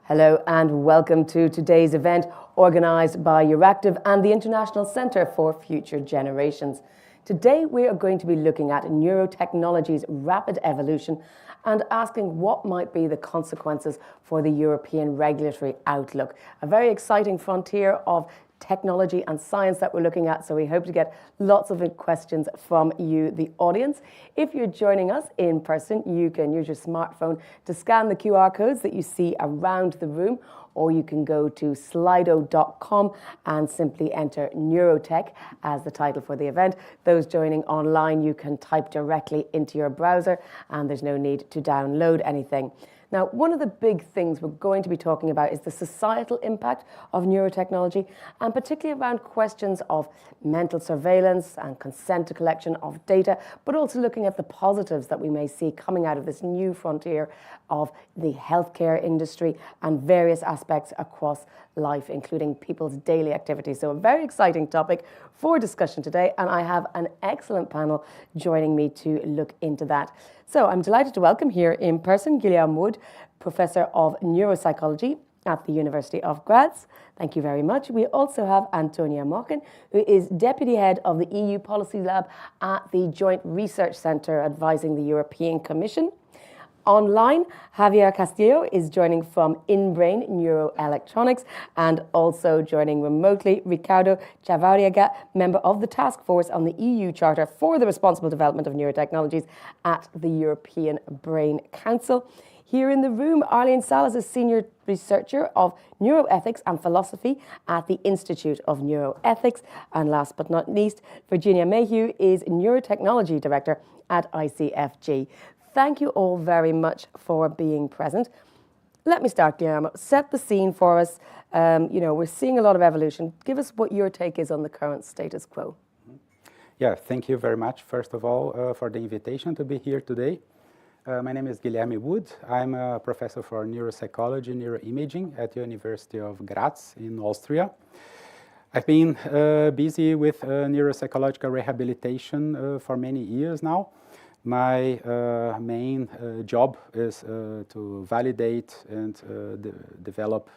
Hello and welcome to today's event organised by Euractiv and the International Centre for Future Generations. Today we are going to be looking at neurotechnology's rapid evolution and asking what might be the consequences for the European regulatory outlook. A very exciting frontier of technology and science that we're looking at, so we hope to get lots of questions from you, the audience. If you're joining us in person, you can use your smartphone to scan the QR codes that you see around the room, or you can go to slido.com and simply enter Neurotech as the title for the event. Those joining online, you can type directly into your browser and there's no need to download anything. Now, one of the big things we're going to be talking about is the societal impact of neurotechnology, and particularly around questions of mental surveillance and consent to collection of data, but also looking at the positives that we may see coming out of this new frontier of the healthcare industry and various aspects across life, including people's daily activities. So a very exciting topic for discussion today, and I have an excellent panel joining me to look into that. So I'm delighted to welcome here in person Guillaume Wood, Professor of Neuropsychology at the University of Graz. Thank you very much. We also have Antonia Mochen, who is Deputy Head of the EU Policy Lab at the Joint Research Centre advising the European Commission. Online, Javier Castillo is joining from InBrain Neuroelectronics, and also joining remotely, Ricardo Chavarriaga, member of the Task Force on the EU Charter for the Responsible Development of Neurotechnologies at the European Brain Council. Here in the room, Arlene Salas is Senior Researcher of Neuroethics and Philosophy at the Institute of Neuroethics. And last but not least, Virginia Mayhew is Neurotechnology Director at ICFG. Thank you all very much for being present. Let me start, Guillermo. Set the scene for us. We're seeing a lot of evolution. Give us what your take is on the current status quo. Yeah, thank you very much, first of all, for the invitation to be here today. My name is Guilherme Wood. I'm a professor for neuropsychology, neuroimaging at the University of Graz in Austria. I've been busy with neuropsychological rehabilitation for many years now. My main job is to validate and develop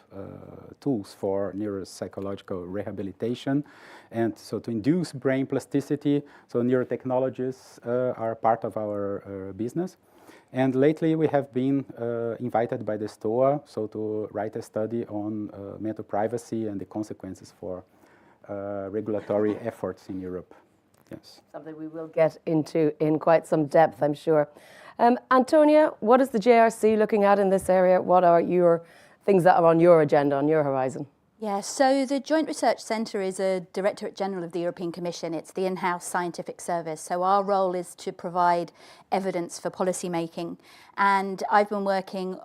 tools for neuropsychological rehabilitation, and so to induce brain plasticity. So neurotechnologies are part of our business. And lately we have been invited by the STOA to write a study on mental privacy and the consequences for regulatory efforts in Europe. Yes. Something we will get into in quite some depth, I'm sure. Antonia, what is the JRC looking at in this area? What are your things that are on your agenda, on your horizon? Yeah, so the Joint Research Centre is a Directorate General of the European Commission. It's the in-house scientific service. So our role is to provide evidence for policy making. And I've been working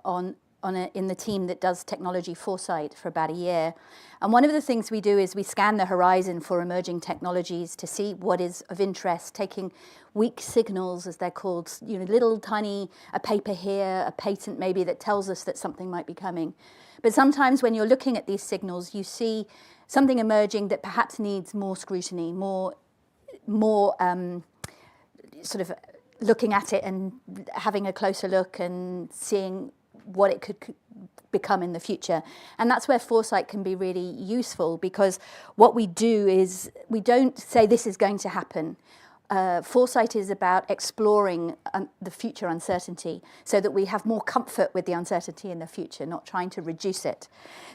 in the team that does technology foresight for about a year. And one of the things we do is we scan the horizon for emerging technologies to see what is of interest, taking weak signals, as they're called, little tiny, a paper here, a patent maybe that tells us that something might be coming. But sometimes when you're looking at these signals, you see something emerging that perhaps needs more scrutiny, more sort of looking at it and having a closer look and seeing what it could become in the future. And that's where foresight can be really useful, because what we do is we don't say this is going to happen. Foresight is about exploring the future uncertainty so that we have more comfort with the uncertainty in the future, not trying to reduce it.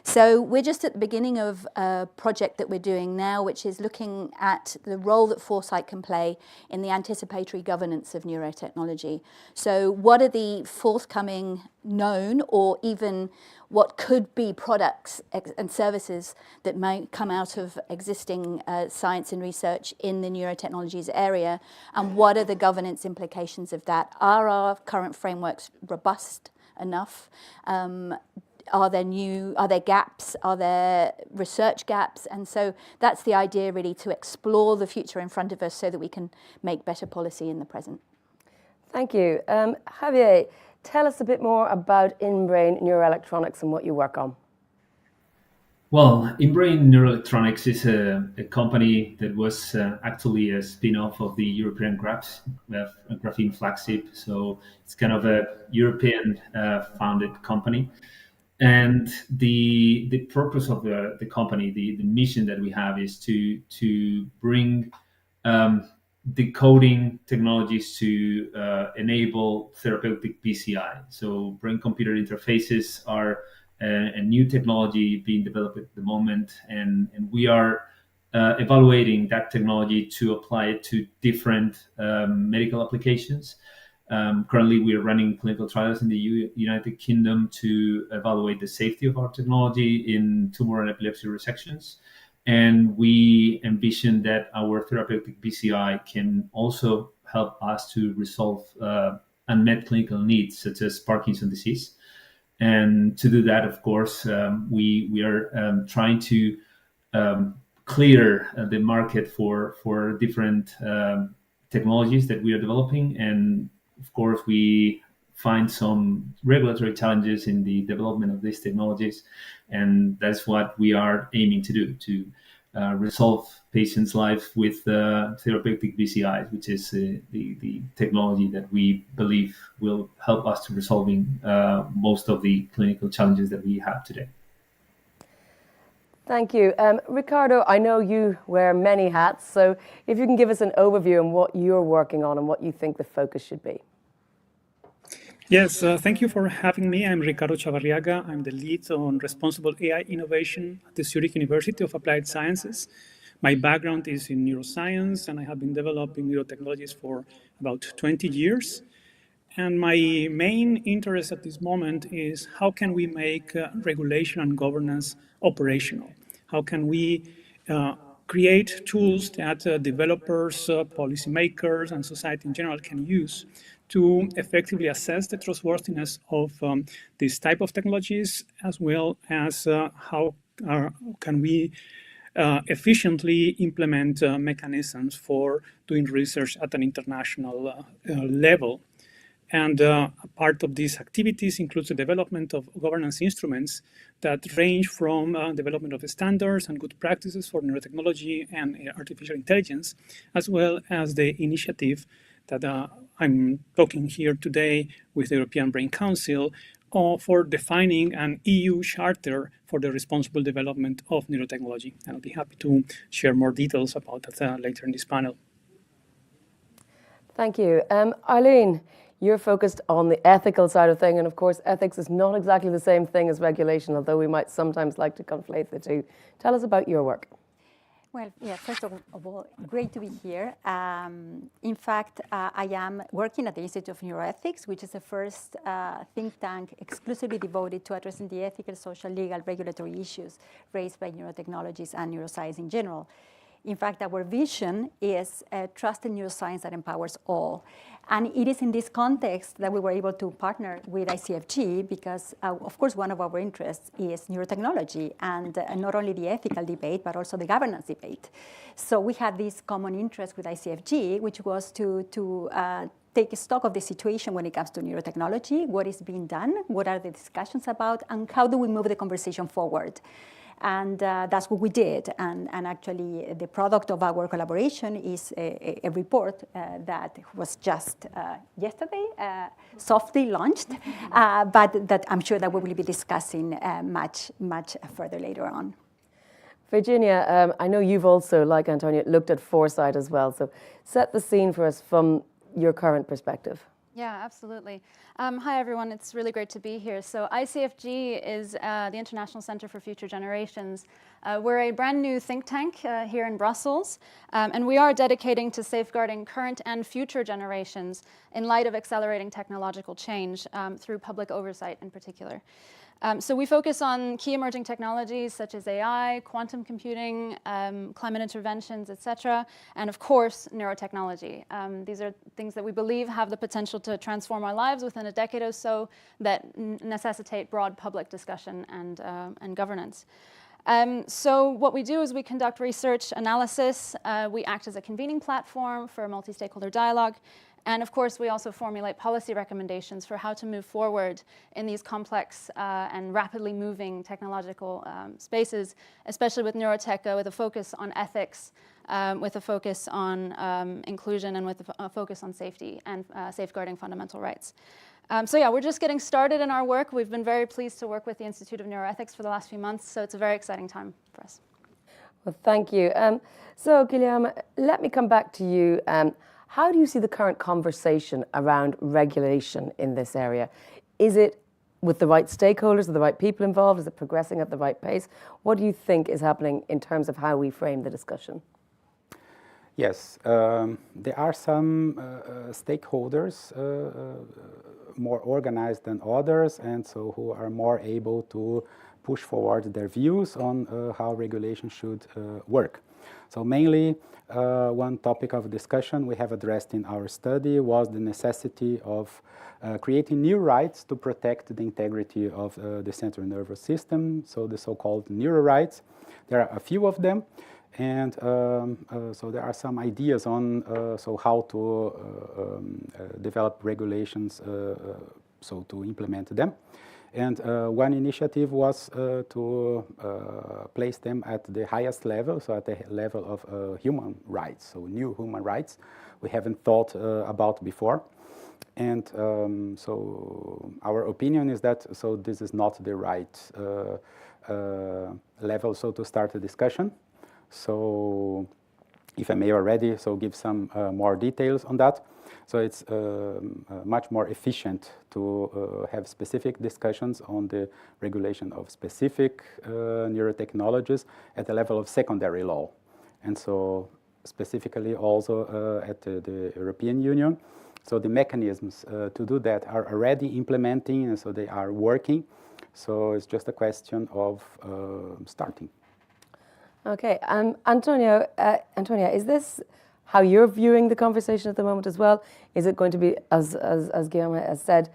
So we're just at the beginning of a project that we're doing now, which is looking at the role that foresight can play in the anticipatory governance of neurotechnology. So what are the forthcoming known, or even what could be products and services that might come out of existing science and research in the neurotechnologies area, and what are the governance implications of that? Are our current frameworks robust enough? Are there gaps? Are there research gaps? And so that's the idea, really, to explore the future in front of us so that we can make better policy in the present. Thank you. Javier, tell us a bit more about InBrain Neuroelectronics and what you work on. Well, InBrain Neuroelectronics is a company that was actually a spin-off of the European graphene flagship. So it's kind of a European founded company. And the purpose of the company, the mission that we have, is to bring decoding technologies to enable therapeutic BCI. So brain-computer interfaces are a new technology being developed at the moment, and we are evaluating that technology to apply it to different medical applications. Currently, we are running clinical trials in the United Kingdom to evaluate the safety of our technology in tumor and epilepsy resections. And we envision that our therapeutic BCI can also help us to resolve unmet clinical needs, such as Parkinson's disease. And to do that, of course, we are trying to clear the market for different technologies that we are developing. And of course, we find some regulatory challenges in the development of these technologies, and that's what we are aiming to do, to resolve patients' life with therapeutic BCIs, which is the technology that we believe will help us to resolving most of the clinical challenges that we have today. Thank you. Ricardo, I know you wear many hats, so if you can give us an overview on what you're working on and what you think the focus should be. Yes, thank you for having me. I'm Ricardo Chavarriaga. I'm the lead on responsible AI innovation at the Zurich University of Applied Sciences. My background is in neuroscience, and I have been developing neurotechnologies for about 20 years. And my main interest at this moment is how can we make regulation and governance operational? How can we create tools that developers, policymakers, and society in general can use to effectively assess the trustworthiness of these type of technologies, as well as how can we efficiently implement mechanisms for doing research at an international level. And part of these activities includes the development of governance instruments that range from development of standards and good practices for neurotechnology and artificial intelligence, as well as the initiative that I'm talking here today with the European Brain Council for defining an EU charter for the responsible development of neurotechnology. And I'll be happy to share more details about that later in this panel. Thank you. Eileen, you're focused on the ethical side of things, and of course, ethics is not exactly the same thing as regulation, although we might sometimes like to conflate the two. Tell us about your work. Well, yeah, first of all, great to be here. In fact, I am working at the Institute of Neuroethics, which is the first think tank exclusively devoted to addressing the ethical, social, legal, regulatory issues raised by neurotechnologies and neuroscience in general. In fact, our vision is trusted neuroscience that empowers all. And it is in this context that we were able to partner with ICFG because, of course, one of our interests is neurotechnology and not only the ethical debate, but also the governance debate. So we had this common interest with ICFG, which was to take stock of the situation when it comes to neurotechnology, what is being done, what are the discussions about, and how do we move the conversation forward. And that's what we did. And actually, the product of our collaboration is a report that was just yesterday, softly launched, but that I'm sure that we will be discussing much further later on. Virginia, I know you've also, like Antonia, looked at foresight as well. So set the scene for us from your current perspective. Yeah, absolutely. Hi, everyone. It's really great to be here. So ICFG is the International Center for Future Generations. We're a brand new think tank here in Brussels, and we are dedicating to safeguarding current and future generations in light of accelerating technological change through public oversight in particular. So we focus on key emerging technologies such as AI, quantum computing, climate interventions, etc., and of course, neurotechnology. These are things that we believe have the potential to transform our lives within a decade or so that necessitate broad public discussion and governance. So what we do is we conduct research analysis. We act as a convening platform for multi-stakeholder dialogue. And of course, we also formulate policy recommendations for how to move forward in these complex and rapidly moving technological spaces, especially with neurotech, with a focus on ethics with a focus on inclusion and with a focus on safety and safeguarding fundamental rights. So yeah, we're just getting started in our work. We've been very pleased to work with the Institute of Neuroethics for the last few months, so it's a very exciting time for us. Well, thank you. So, Guilherme, let me come back to you. How do you see the current conversation around regulation in this area? Is it with the right stakeholders, are the right people involved? Is it progressing at the right pace? What do you think is happening in terms of how we frame the discussion? Yes, there are some stakeholders more organized than others, and so who are more able to push forward their views on how regulation should work. So mainly, one topic of discussion we have addressed in our study was the necessity of creating new rights to protect the integrity of the central nervous system, so the so-called neuro rights. There are a few of them, and so there are some ideas on so how to develop regulations so to implement them. And one initiative was to place them at the highest level, so at the level of human rights, so new human rights we haven't thought about before. And so our opinion is that so this is not the right level so to start a discussion. So if I may already so give some more details on that. So it's much more efficient to have specific discussions on the regulation of specific neurotechnologies at the level of secondary law. And so specifically also at the European Union. So the mechanisms to do that are already implementing, and so they are working. So it's just a question of starting. Okay, Antonia, is this how you're viewing the conversation at the moment as well? Is it going to be, as Guilherme has said,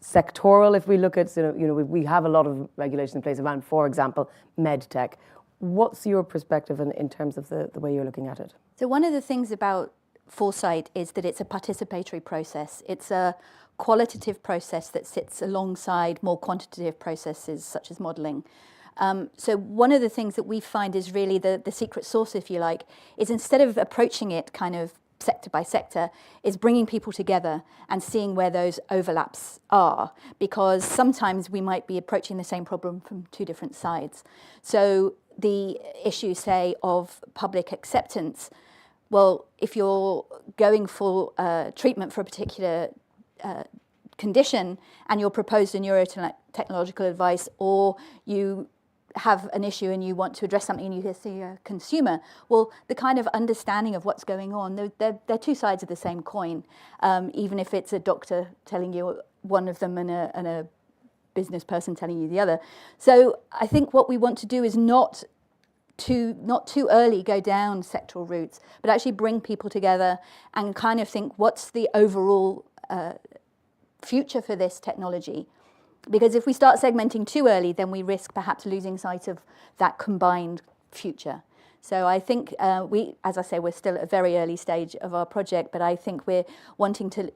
sectoral? If we look at, we have a lot of regulation in place around, for example, med tech. What's your perspective in terms of the way you're looking at it? So one of the things about foresight is that it's a participatory process. It's a qualitative process that sits alongside more quantitative processes such as modelling. So one of the things that we find is really the secret sauce, if you like, is instead of approaching it kind of sector by sector, is bringing people together and seeing where those overlaps are, because sometimes we might be approaching the same problem from two different sides. So the issue, say, of public acceptance, well, if you're going for treatment for a particular condition and you're proposed a neurotechnological advice, or you have an issue and you want to address something and you see a consumer, well, the kind of understanding of what's going on, they're two sides of the same coin, even if it's a doctor telling you one of them and a business person telling you the other. So I think what we want to do is not too early go down sectoral routes, but actually bring people together and kind of think what's the overall future for this technology. Because if we start segmenting too early, then we risk perhaps losing sight of that combined future. So I think as I say, we're still at a very early stage of our project, but I think we're wanting to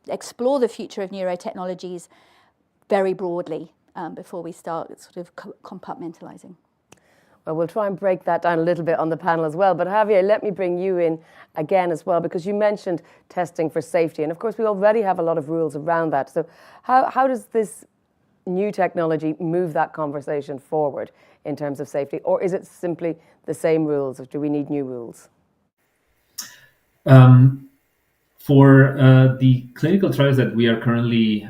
explore the future of neurotechnologies very broadly before we start sort of compartmentalizing. Well, we'll try and break that down a little bit on the panel as well. But Javier, let me bring you in again as well, because you mentioned testing for safety. And of course, we already have a lot of rules around that. So how does this new technology move that conversation forward in terms of safety? Or is it simply the same rules, or do we need new rules? For the clinical trials that we are currently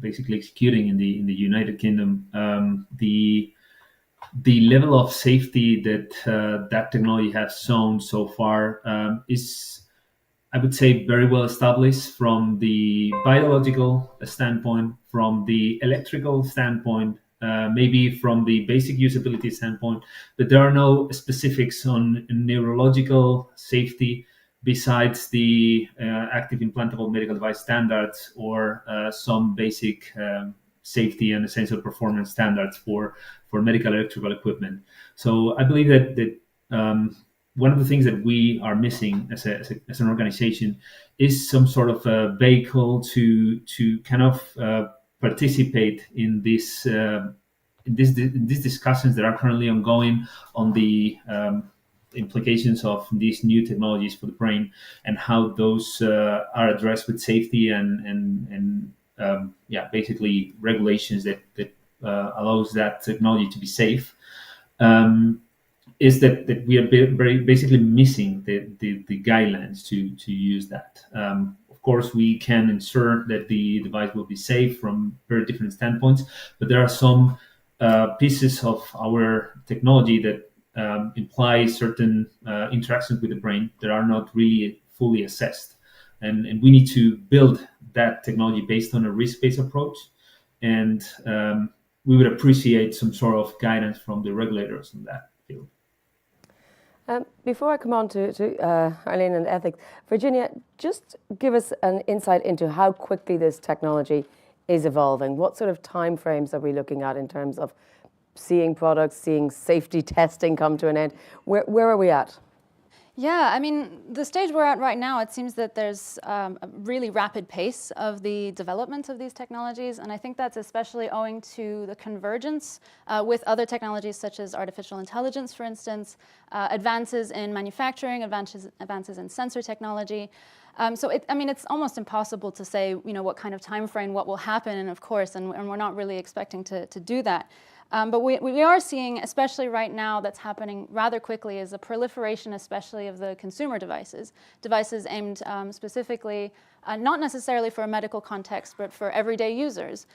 basically executing in the United Kingdom, the level of safety that that technology has shown so far is, I would say, very well established from the biological standpoint, from the electrical standpoint, maybe from the basic usability standpoint, but there are no specifics on neurological safety besides the active implantable medical device standards or some basic safety and essential performance standards for medical electrical equipment. So I believe that one of the things that we are missing as an organization is some sort of a vehicle to kind of participate in these discussions that are currently ongoing on the implications of these new technologies for the brain and how those are addressed with safety and basically regulations that allows that technology to be safe. Is that we are basically missing the guidelines to use that. Of course, we can ensure that the device will be safe from very different standpoints, but there are some pieces of our technology that imply certain interactions with the brain that are not really fully assessed. And we need to build that technology based on a risk-based approach. And we would appreciate some sort of guidance from the regulators in that field. Before I come on to Arlene and ethics, Virginia, just give us an insight into how quickly this technology is evolving. What sort of timeframes are we looking at in terms of seeing products, seeing safety testing come to an end? Where are we at? Yeah, I mean, the stage we're at right now, it seems that there's a really rapid pace of the development of these technologies, and I think that's especially owing to the convergence with other technologies such as artificial intelligence, for instance, advances in manufacturing, advances in sensor technology. It's almost impossible to say, what kind of time frame, what will happen, and of course, and we're not really expecting to do that. But we are seeing, especially right now, that's happening rather quickly, is a proliferation, especially of the consumer devices aimed specifically, not necessarily for a medical context, but for everyday users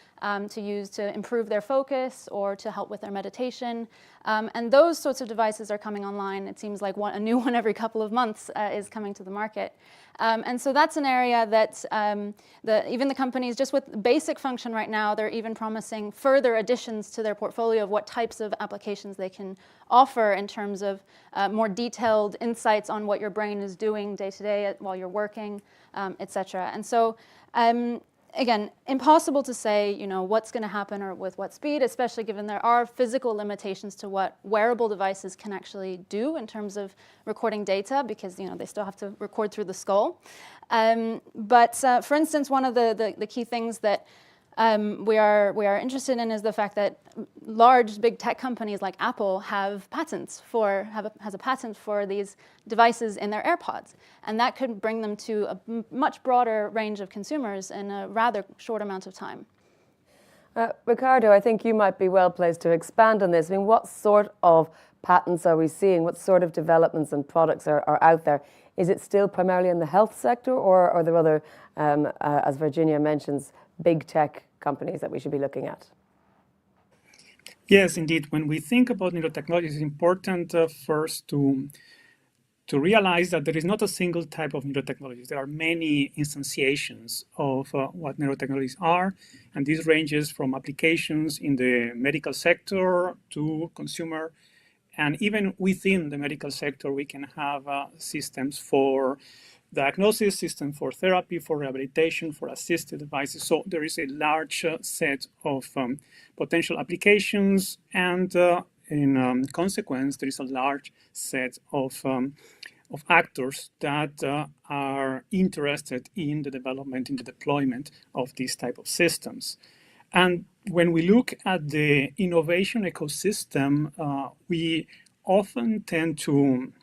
to use to improve their focus or to help with their meditation. And those sorts of devices are coming online. It seems like a new one every couple of months is coming to the market. And so that's an area that even the companies, just with basic function right now, they're even promising further additions to their portfolio of what types of applications they can offer in terms of more detailed insights on what your brain is doing day to day while you're working, etc. And so, again, impossible to say, what's going to happen or with what speed, especially given there are physical limitations to what wearable devices can actually do in terms of recording data, because they still have to record through the skull. But for instance, one of the key things that we are interested in is the fact that big tech companies like Apple has a patent for these devices in their AirPods, and that could bring them to a much broader range of consumers in a rather short amount of time. Ricardo, I think you might be well placed to expand on this. I mean, what sort of patents are we seeing? What sort of developments and products are out there? Is it still primarily in the health sector, or are there other, as Virginia mentions, big tech companies that we should be looking at? Yes, indeed. When we think about neurotechnology, it's important first to realize that there is not a single type of neurotechnologies. There are many instantiations of what neurotechnologies are, and this ranges from applications in the medical sector to consumer. And even within the medical sector, we can have systems for diagnosis, system for therapy, for rehabilitation, for assisted devices. So there is a large set of potential applications, and in consequence, there is a large set of actors that are interested in the development, in the deployment of these type of systems. And when we look at the innovation ecosystem, we often tend to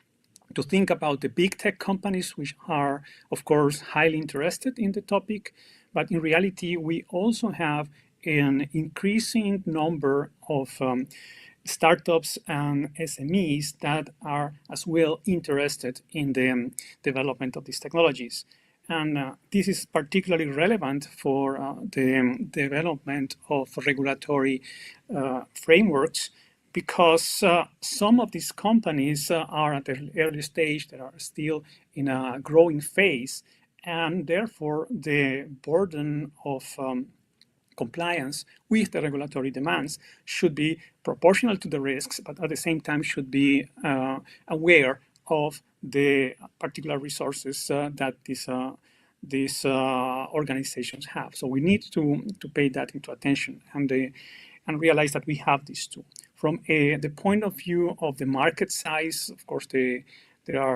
think about the big tech companies, which are, of course, highly interested in the topic. But in reality, we also have an increasing number of startups and SMEs that are as well interested in the development of these technologies. And this is particularly relevant for the development of regulatory frameworks, because some of these companies are at an early stage that are still in a growing phase, and therefore the burden of compliance with the regulatory demands should be proportional to the risks, but at the same time should be aware of the particular resources that these organizations have. So we need to pay that into attention and realize that we have these two. From the point of view of the market size, of course, there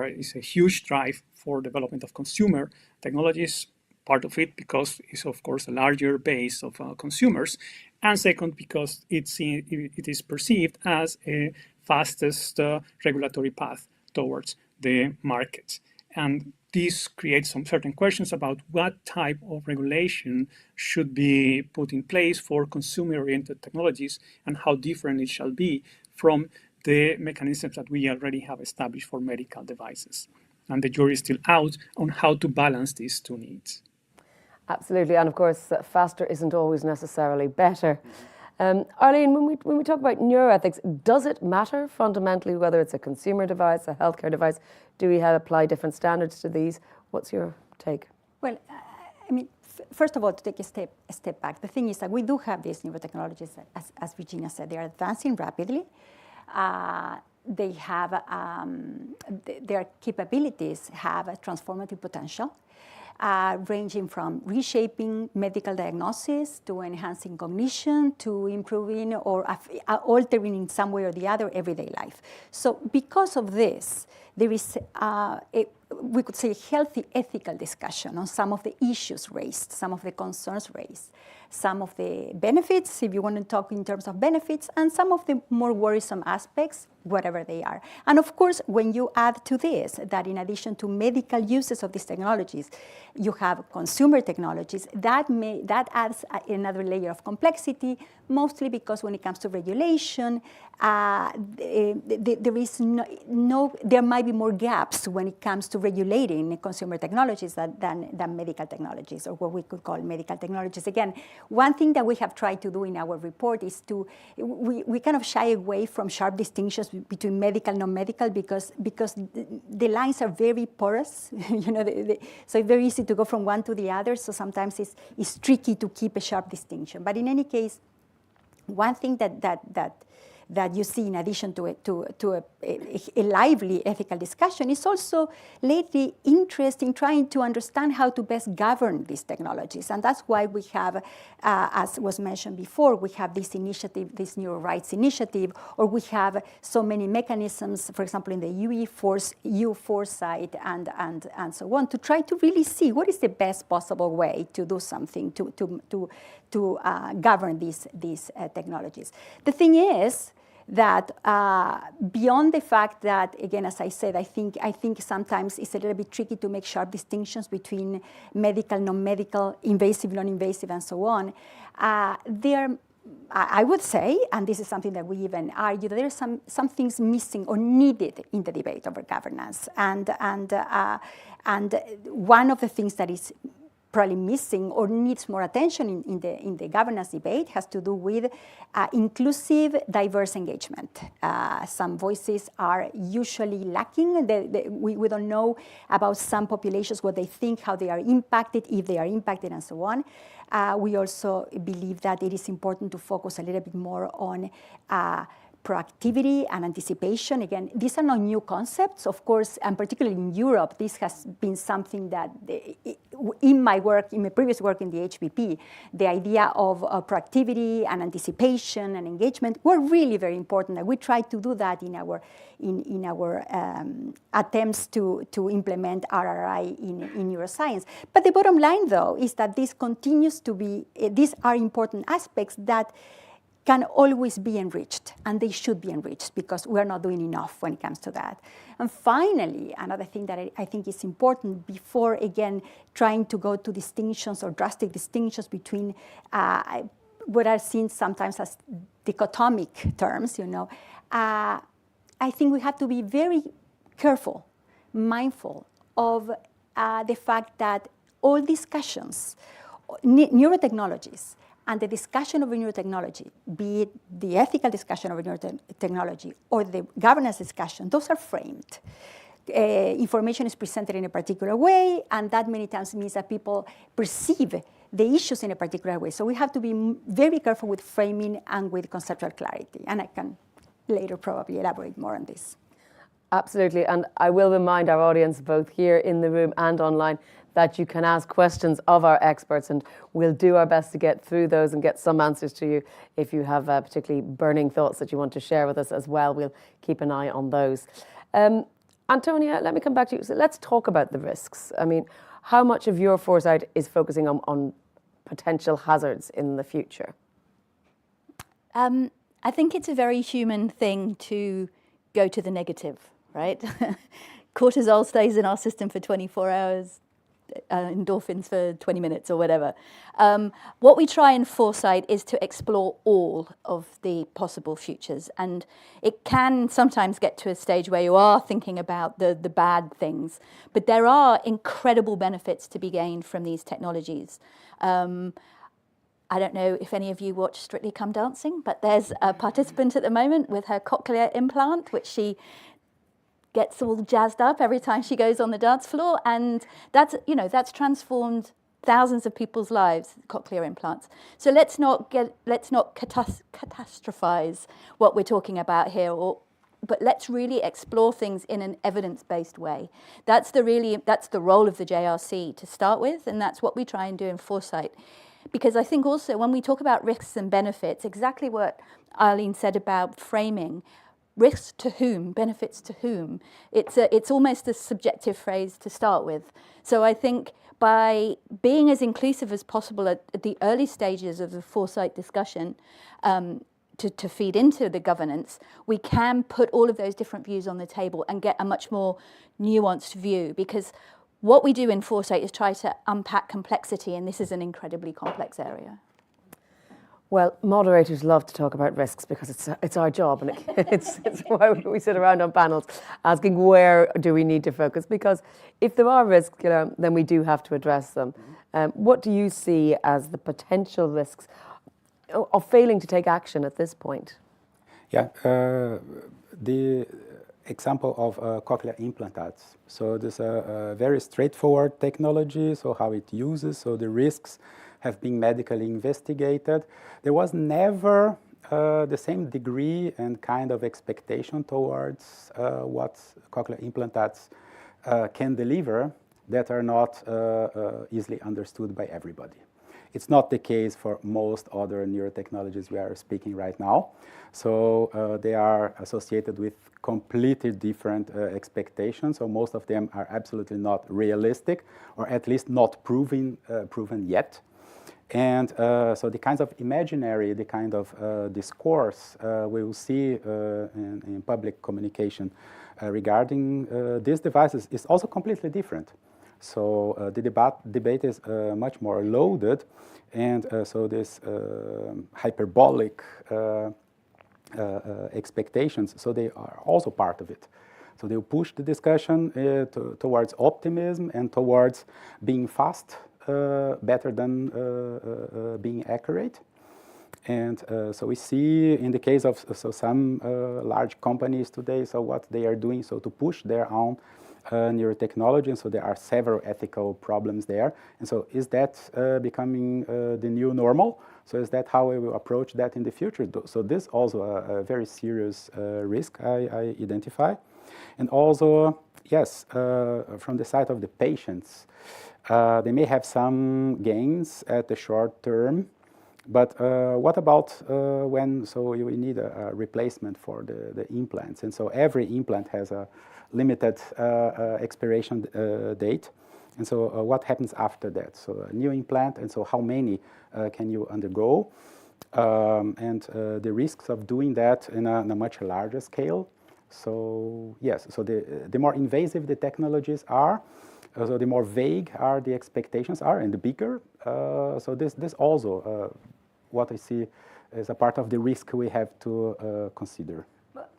is a huge drive for development of consumer technologies. Part of it because it's, of course, a larger base of consumers, and second, because it is perceived as a fastest regulatory path towards the markets. And this creates some certain questions about what type of regulation should be put in place for consumer-oriented technologies and how different it shall be from the mechanisms that we already have established for medical devices. And the jury is still out on how to balance these two needs. Absolutely, and of course, faster isn't always necessarily better. Arlene, when we talk about neuroethics, does it matter fundamentally whether it's a consumer device, a healthcare device? Do we apply different standards to these? What's your take? Well, I mean, first of all, to take a step back, the thing is that we do have these neurotechnologies, as Virginia said, they are advancing rapidly. They have, their capabilities have a transformative potential. Ranging from reshaping medical diagnosis to enhancing cognition to improving or altering in some way or the other everyday life. So because of this, there is, we could say, a healthy ethical discussion on some of the issues raised, some of the concerns raised, some of the benefits, if you want to talk in terms of benefits, and some of the more worrisome aspects, whatever they are. And of course, when you add to this that in addition to medical uses of these technologies, you have consumer technologies, that adds another layer of complexity, mostly because when it comes to regulation, there might be more gaps when it comes to regulating consumer technologies than medical technologies, or what we could call medical technologies. Again, one thing that we have tried to do in our report is we kind of shy away from sharp distinctions between medical and non-medical because the lines are very porous, so it's very easy to go from one to the other. So sometimes it's tricky to keep a sharp distinction. But in any case, one thing that you see in addition to a lively ethical discussion is also lately interest in trying to understand how to best govern these technologies. And that's why we have, as was mentioned before, we have this initiative, this Neuro Rights initiative, or we have so many mechanisms, for example, in the EU foresight and so on, to try to really see what is the best possible way to do something to govern these technologies. The thing is that beyond the fact that, again, as I said, I think sometimes it's a little bit tricky to make sharp distinctions between medical, non-medical, invasive, non-invasive, and so on. I would say, and this is something that we even argue, that there are some things missing or needed in the debate over governance. And one of the things that is probably missing or needs more attention in the governance debate has to do with inclusive, diverse engagement. Some voices are usually lacking. We don't know about some populations, what they think, how they are impacted, if they are impacted, and so on. We also believe that it is important to focus a little bit more on proactivity and anticipation. Again, these are not new concepts, of course, and particularly in Europe, this has been something that in my previous work in the HPP, the idea of proactivity and anticipation and engagement were really very important. And we tried to do that in our attempts to implement RRI in neuroscience. But the bottom line, though, is that this continues to be, these are important aspects that can always be enriched, and they should be enriched because we're not doing enough when it comes to that. And finally, another thing that I think is important before, again, trying to go to distinctions or drastic distinctions between what are seen sometimes as dichotomic terms, I think we have to be very careful, mindful of the fact that all discussions, neurotechnologies, and the discussion of a neurotechnology, be it the ethical discussion of a neurotechnology or the governance discussion, those are framed. Information is presented in a particular way, and that many times means that people perceive the issues in a particular way. So we have to be very careful with framing and with conceptual clarity. And I can later probably elaborate more on this. Absolutely, and I will remind our audience, both here in the room and online, that you can ask questions of our experts, and we'll do our best to get through those and get some answers to you. If you have particularly burning thoughts that you want to share with us as well, we'll keep an eye on those. Antonia, let me come back to you. So let's talk about the risks. I mean, how much of your foresight is focusing on potential hazards in the future? I think it's a very human thing to go to the negative, right? Cortisol stays in our system for 24 hours, endorphins for 20 minutes or whatever. What we try in Foresight is to explore all of the possible futures. And it can sometimes get to a stage where you are thinking about the bad things. But there are incredible benefits to be gained from these technologies. I don't know if any of you watch Strictly Come Dancing, but there's a participant at the moment with her cochlear implant, which she gets all jazzed up every time she goes on the dance floor, and that's transformed thousands of people's lives, cochlear implants. So let's not catastrophize what we're talking about here, but let's really explore things in an evidence-based way. That's the role of the JRC to start with, and that's what we try and do in Foresight. Because I think also when we talk about risks and benefits, exactly what Eileen said about framing, risks to whom, benefits to whom, it's almost a subjective phrase to start with. So I think by being as inclusive as possible at the early stages of the Foresight discussion, to feed into the governance, we can put all of those different views on the table and get a much more nuanced view, because what we do in Foresight is try to unpack complexity, and this is an incredibly complex area. Well, moderators love to talk about risks because it's our job, and it's why we sit around on panels asking where do we need to focus, because if there are risks, then we do have to address them. What do you see as the potential risks of failing to take action at this point? Yeah, the example of cochlear implants. So this is a very straightforward technology, so how it uses, so the risks have been medically investigated. There was never the same degree and kind of expectation towards what cochlear implants can deliver that are not easily understood by everybody. It's not the case for most other neurotechnologies we are speaking right now. So they are associated with completely different expectations. So most of them are absolutely not realistic, or at least not proven yet. And so the kinds of imaginary, the kind of discourse we will see in public communication regarding these devices is also completely different. So the debate is much more loaded, and so this hyperbolic expectations, so they are also part of it. So they will push the discussion towards optimism and towards being fast, better than being accurate. And so we see in the case of some large companies today, so what they are doing, so to push their own neurotechnology, and so there are several ethical problems there. And so is that becoming the new normal? So is that how we will approach that in the future? So this also a very serious risk I identify. And also, yes, from the side of the patients, they may have some gains at the short term, but what about when we need a replacement for the implants? And so every implant has a limited expiration date. And so what happens after that? So a new implant, and so how many can you undergo? And the risks of doing that in a much larger scale. So yes, so the more invasive the technologies are, so the more vague are the expectations are, and the bigger. So this also what I see as a part of the risk we have to consider.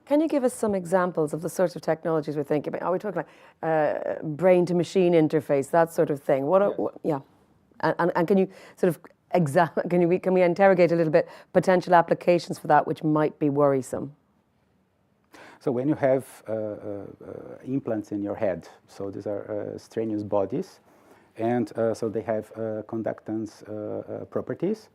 Can you give us some examples of the sorts of technologies we're thinking about? Are we talking like brain-to-machine interface, that sort of thing? And can you sort of can we interrogate a little bit potential applications for that which might be worrisome? So when you have implants in your head, so these are strenuous bodies, and so they have conductance properties,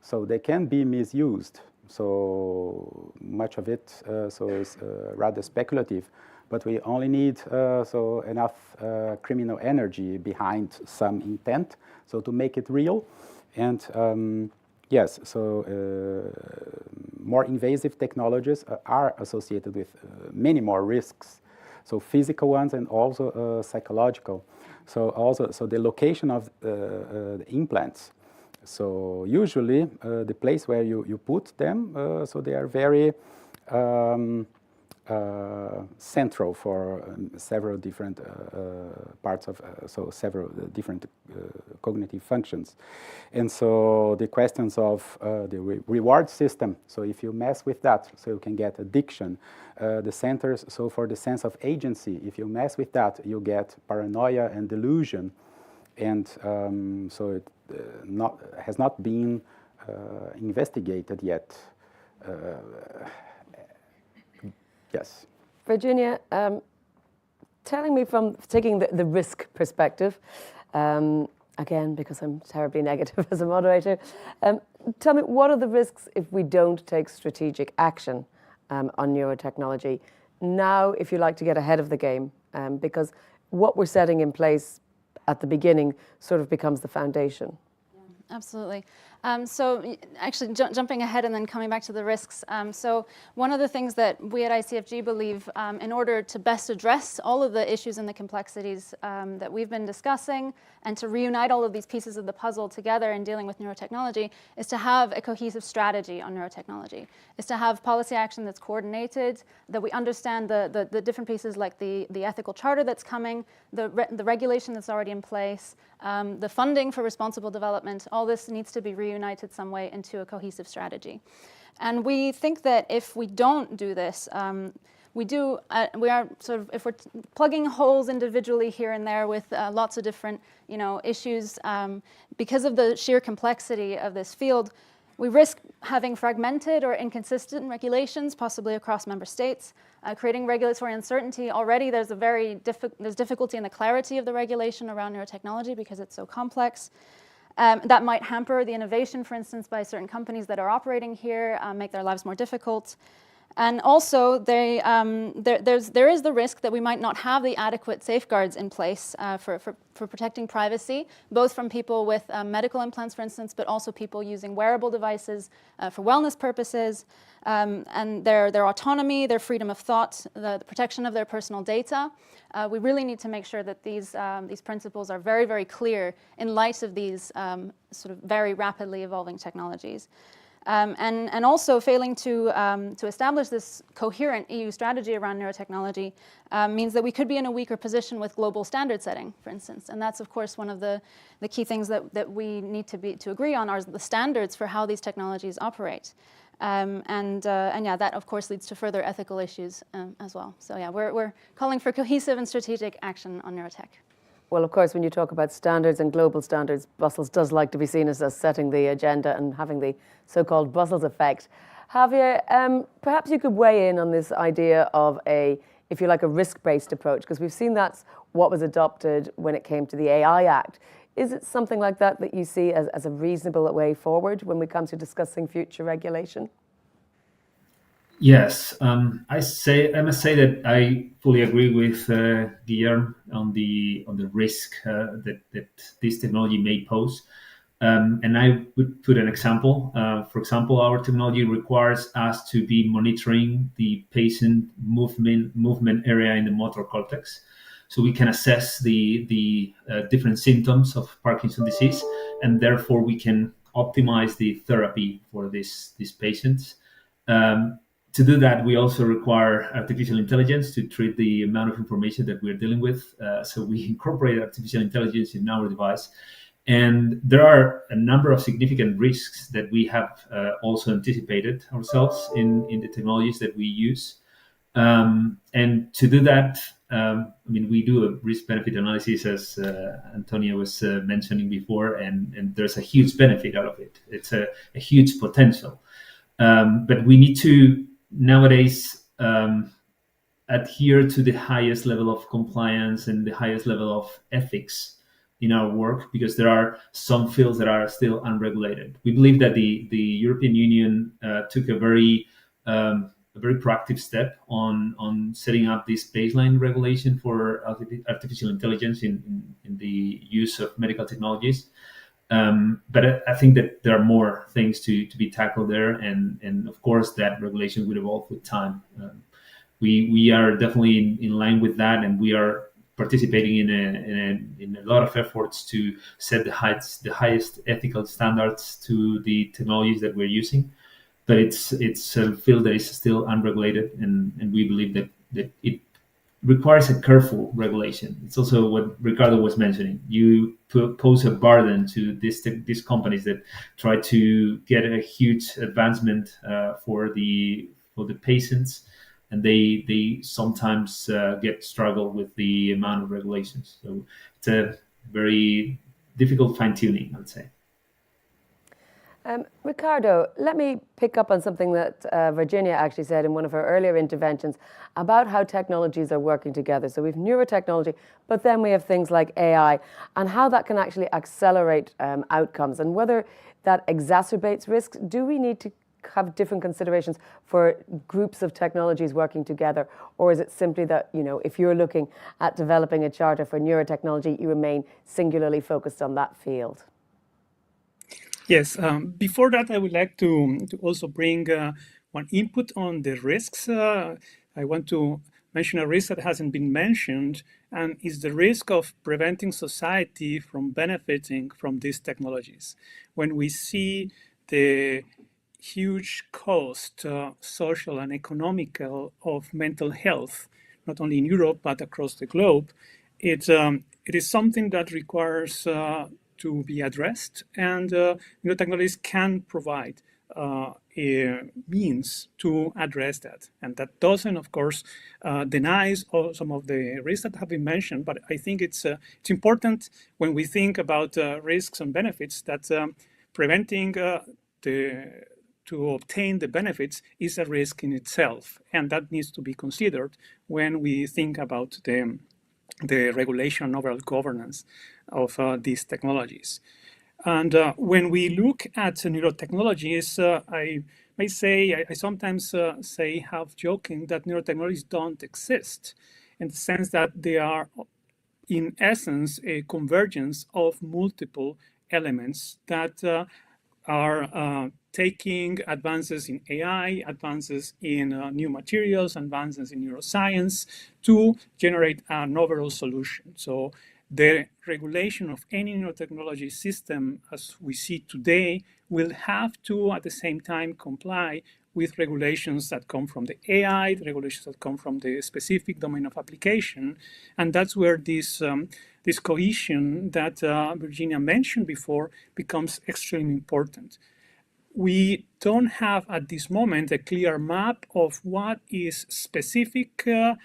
so they can be misused. So much of it is rather speculative, but we only need so enough criminal energy behind some intent, so to make it real. And yes, so more invasive technologies are associated with many more risks, so physical ones and also psychological. So the location of the implants. So usually the place where you put them, so they are very central for several different parts of, so several different cognitive functions. And so the questions of the reward system, so if you mess with that, so you can get addiction. The centers, so for the sense of agency, if you mess with that, you get paranoia and delusion. And so it has not been investigated yet. Yes. Virginia, telling me from taking the risk perspective, again, because I'm terribly negative as a moderator, tell me, what are the risks if we don't take strategic action on neurotechnology now, if you like, to get ahead of the game? Because what we're setting in place at the beginning sort of becomes the foundation. Yeah, absolutely. So actually jumping ahead and then coming back to the risks. So one of the things that we at ICFG believe in order to best address all of the issues and the complexities that we've been discussing and to reunite all of these pieces of the puzzle together in dealing with neurotechnology is to have a cohesive strategy on neurotechnology, is to have policy action that's coordinated, that we understand the different pieces like the ethical charter that's coming, the regulation that's already in place, the funding for responsible development. All this needs to be reunited some way into a cohesive strategy. And we think that if we don't do this, we are sort of, if we're plugging holes individually here and there with lots of different, issues, because of the sheer complexity of this field, we risk having fragmented or inconsistent regulations, possibly across member states, creating regulatory uncertainty. Already there's there's difficulty in the clarity of the regulation around neurotechnology because it's so complex. That might hamper the innovation, for instance, by certain companies that are operating here, make their lives more difficult. And also, there is the risk that we might not have the adequate safeguards in place for protecting privacy, both from people with medical implants, for instance, but also people using wearable devices for wellness purposes, and their autonomy, their freedom of thought, the protection of their personal data. We really need to make sure that these principles are very, very clear in light of these sort of very rapidly evolving technologies. And also failing to establish this coherent EU strategy around neurotechnology means that we could be in a weaker position with global standard setting, for instance. And that's, of course, one of the key things that we need to agree on are the standards for how these technologies operate. And yeah, that, of course, leads to further ethical issues as well. So yeah, we're calling for cohesive and strategic action on neurotech. Well, of course, when you talk about standards and global standards, Brussels does like to be seen as setting the agenda and having the so-called Brussels effect. Javier, perhaps you could weigh in on this idea of if you like, a risk-based approach, because we've seen that's what was adopted when it came to the AI Act. Is it something like that you see as a reasonable way forward when we come to discussing future regulation? Yes, I must say that I fully agree with Guillermo on the risk that this technology may pose. And I would put an example. For example, our technology requires us to be monitoring the patient movement area in the motor cortex, so we can assess the different symptoms of Parkinson's disease, and therefore we can optimize the therapy for these patients. To do that, we also require artificial intelligence to treat the amount of information that we're dealing with. So we incorporate artificial intelligence in our device. And there are a number of significant risks that we have also anticipated ourselves in the technologies that we use. And to do that, we do a risk-benefit analysis, as Antonia was mentioning before, and there's a huge benefit out of it. It's a huge potential. But we need to nowadays adhere to the highest level of compliance and the highest level of ethics in our work, because there are some fields that are still unregulated. We believe that the European Union took a very proactive step on setting up this baseline regulation for artificial intelligence in the use of medical technologies. But I think that there are more things to be tackled there, and of course that regulation will evolve with time. We are definitely in line with that, and we are participating in a lot of efforts to set the highest ethical standards to the technologies that we're using. but it's a field that is still unregulated, and we believe that it requires a careful regulation. It's also what Ricardo was mentioning. You pose a burden to these companies that try to get a huge advancement for the patients, and they sometimes struggle with the amount of regulations. So it's a very difficult fine-tuning, I would say. Ricardo, let me pick up on something that Virginia actually said in one of her earlier interventions about how technologies are working together. So we've neurotechnology, but then we have things like AI, and how that can actually accelerate outcomes, and whether that exacerbates risks. Do we need to have different considerations for groups of technologies working together, or is it simply that, you know, if you're looking at developing a charter for neurotechnology, you remain singularly focused on that field? Yes, before that, I would like to also bring one input on the risks. I want to mention a risk that hasn't been mentioned, and is the risk of preventing society from benefiting from these technologies. When we see the huge cost, social and economical, of mental health, not only in Europe, but across the globe, it is something that requires to be addressed, and neurotechnologies can provide a means to address that. And that doesn't, of course, denies some of the risks that have been mentioned, but I think it's important when we think about risks and benefits that preventing to obtain the benefits is a risk in itself, and that needs to be considered when we think about the regulation and overall governance of these technologies. And when we look at neurotechnologies, I may say, I sometimes say, half joking, that neurotechnologies don't exist, in the sense that they are, in essence, a convergence of multiple elements that are taking advances in AI, advances in new materials, advances in neuroscience to generate an overall solution. So the regulation of any neurotechnology system as we see today will have to, at the same time, comply with regulations that come from the AI, the regulations that come from the specific domain of application. And that's where this cohesion that Virginia mentioned before becomes extremely important. We don't have at this moment a clear map of what is specifically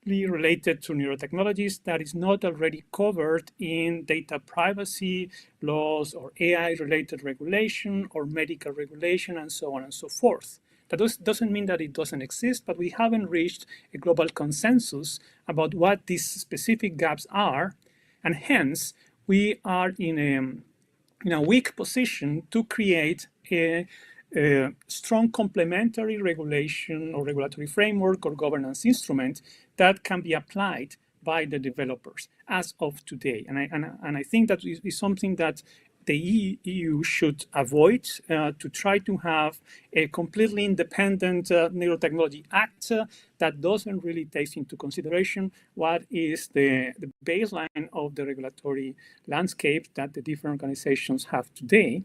related to neurotechnologies that is not already covered in data privacy laws or AI-related regulation or medical regulation and so on and so forth. That doesn't mean that it doesn't exist, but we haven't reached a global consensus about what these specific gaps are, and hence we are in a weak position to create a strong complementary regulation or regulatory framework or governance instrument that can be applied by the developers as of today. And I think that is something that the EU should avoid, to try to have a completely independent Neurotechnology Act that doesn't really take into consideration what is the baseline of the regulatory landscape that the different organizations have today,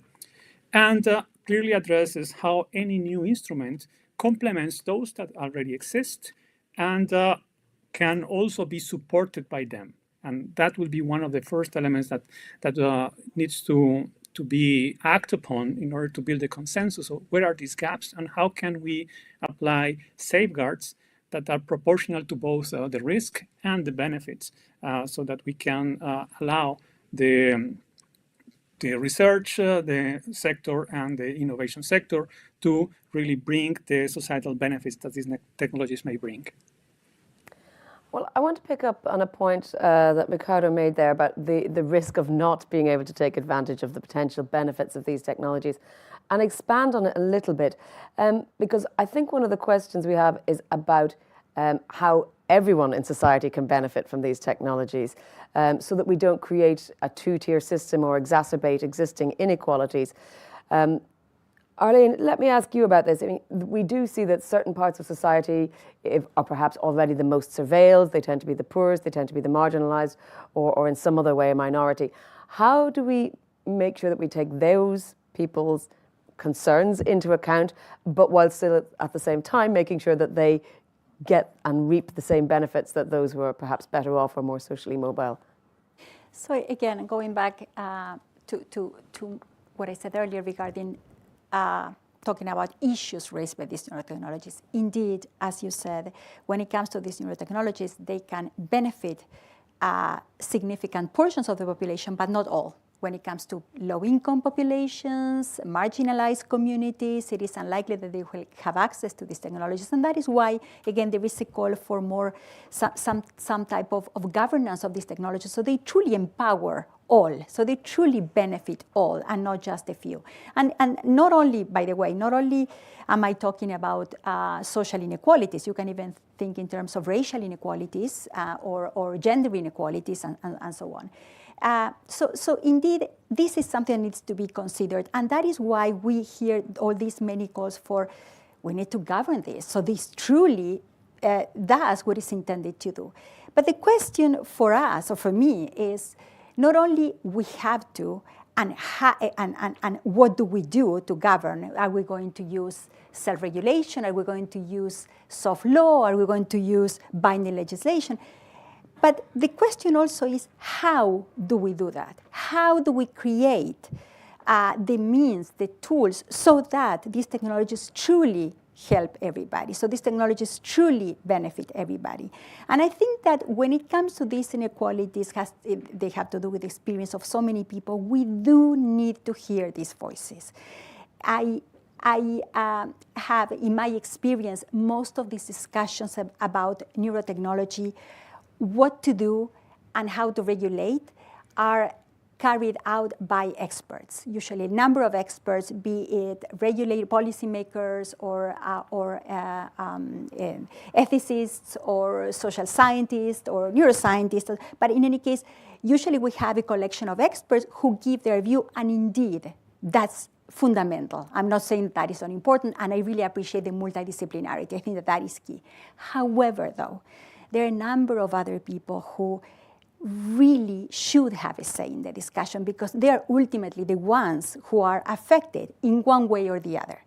and clearly addresses how any new instrument complements those that already exist and can also be supported by them. And that will be one of the first elements that needs to be acted upon in order to build a consensus of where are these gaps and how can we apply safeguards that are proportional to both the risk and the benefits, so that we can allow the research, the sector, and the innovation sector to really bring the societal benefits that these technologies may bring. Well, I want to pick up on a point that Ricardo made there about the risk of not being able to take advantage of the potential benefits of these technologies, and expand on it a little bit, because I think one of the questions we have is about how everyone in society can benefit from these technologies, so that we don't create a two-tier system or exacerbate existing inequalities. Arlene, let me ask you about this. I mean, we do see that certain parts of society are perhaps already the most surveilled. They tend to be the poorest, they tend to be the marginalized, or in some other way a minority. How do we make sure that we take those people's concerns into account, but while still at the same time making sure that they get and reap the same benefits that those who are perhaps better off or more socially mobile? So again, going back to what I said earlier regarding talking about issues raised by these neurotechnologies. Indeed, as you said, when it comes to these neurotechnologies, they can benefit significant portions of the population, but not all. When it comes to low-income populations, marginalized communities, it is unlikely that they will have access to these technologies. And that is why, again, there is a call for more some type of governance of these technologies so they truly empower all, so they truly benefit all and not just a few. And not only, by the way, not only am I talking about social inequalities, you can even think in terms of racial inequalities or gender inequalities and so on. So indeed, this is something that needs to be considered. And that is why we hear all these many calls for, we need to govern this. So this truly does what it's intended to do. But the question for us, or for me, is not only we have to, and what do we do to govern? Are we going to use self-regulation? Are we going to use soft law? Are we going to use binding legislation? But the question also is, how do we do that? How do we create the means, the tools, so that these technologies truly help everybody, so these technologies truly benefit everybody? And I think that when it comes to these inequalities, they have to do with the experience of so many people. We do need to hear these voices. I have, in my experience, most of these discussions about neurotechnology, what to do and how to regulate, are carried out by experts, usually a number of experts, be it policymakers or ethicists or social scientists or neuroscientists. But in any case, usually we have a collection of experts who give their view, and indeed, that's fundamental. I'm not saying that is unimportant, and I really appreciate the multidisciplinarity. I think that that is key. However, though, there are a number of other people who really should have a say in the discussion, because they are ultimately the ones who are affected in one way or the other.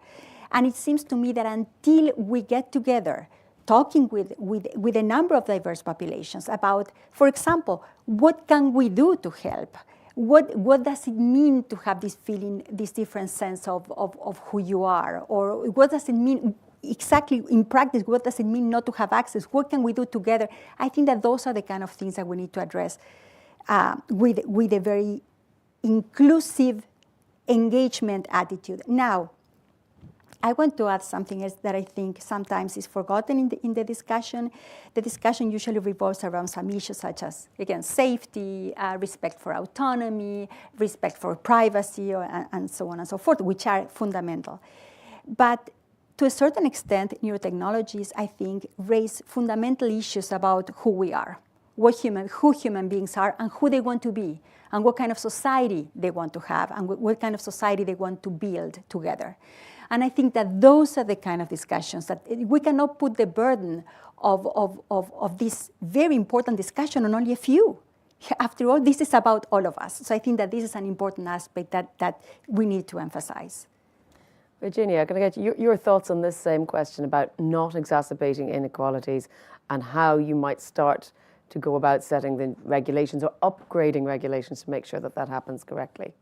And it seems to me that until we get together, talking with a number of diverse populations about, for example, what can we do to help? What does it mean to have this feeling, this different sense of who you are? Or what does it mean exactly in practice? What does it mean not to have access? What can we do together? I think that those are the kind of things that we need to address with a very inclusive engagement attitude. Now, I want to add something else that I think sometimes is forgotten in the discussion. The discussion usually revolves around some issues such as, again, safety, respect for autonomy, respect for privacy, and so on and so forth, which are fundamental. But to a certain extent, neurotechnologies, I think, raise fundamental issues about who we are, who human beings are, and who they want to be, and what kind of society they want to have, and what kind of society they want to build together. And I think that those are the kind of discussions that we cannot put the burden of this very important discussion on only a few. After all, this is about all of us. So I think that this is an important aspect that we need to emphasize. Virginia, can I get your thoughts on this same question about not exacerbating inequalities and how you might start to go about setting the regulations or upgrading regulations to make sure that that happens correctly?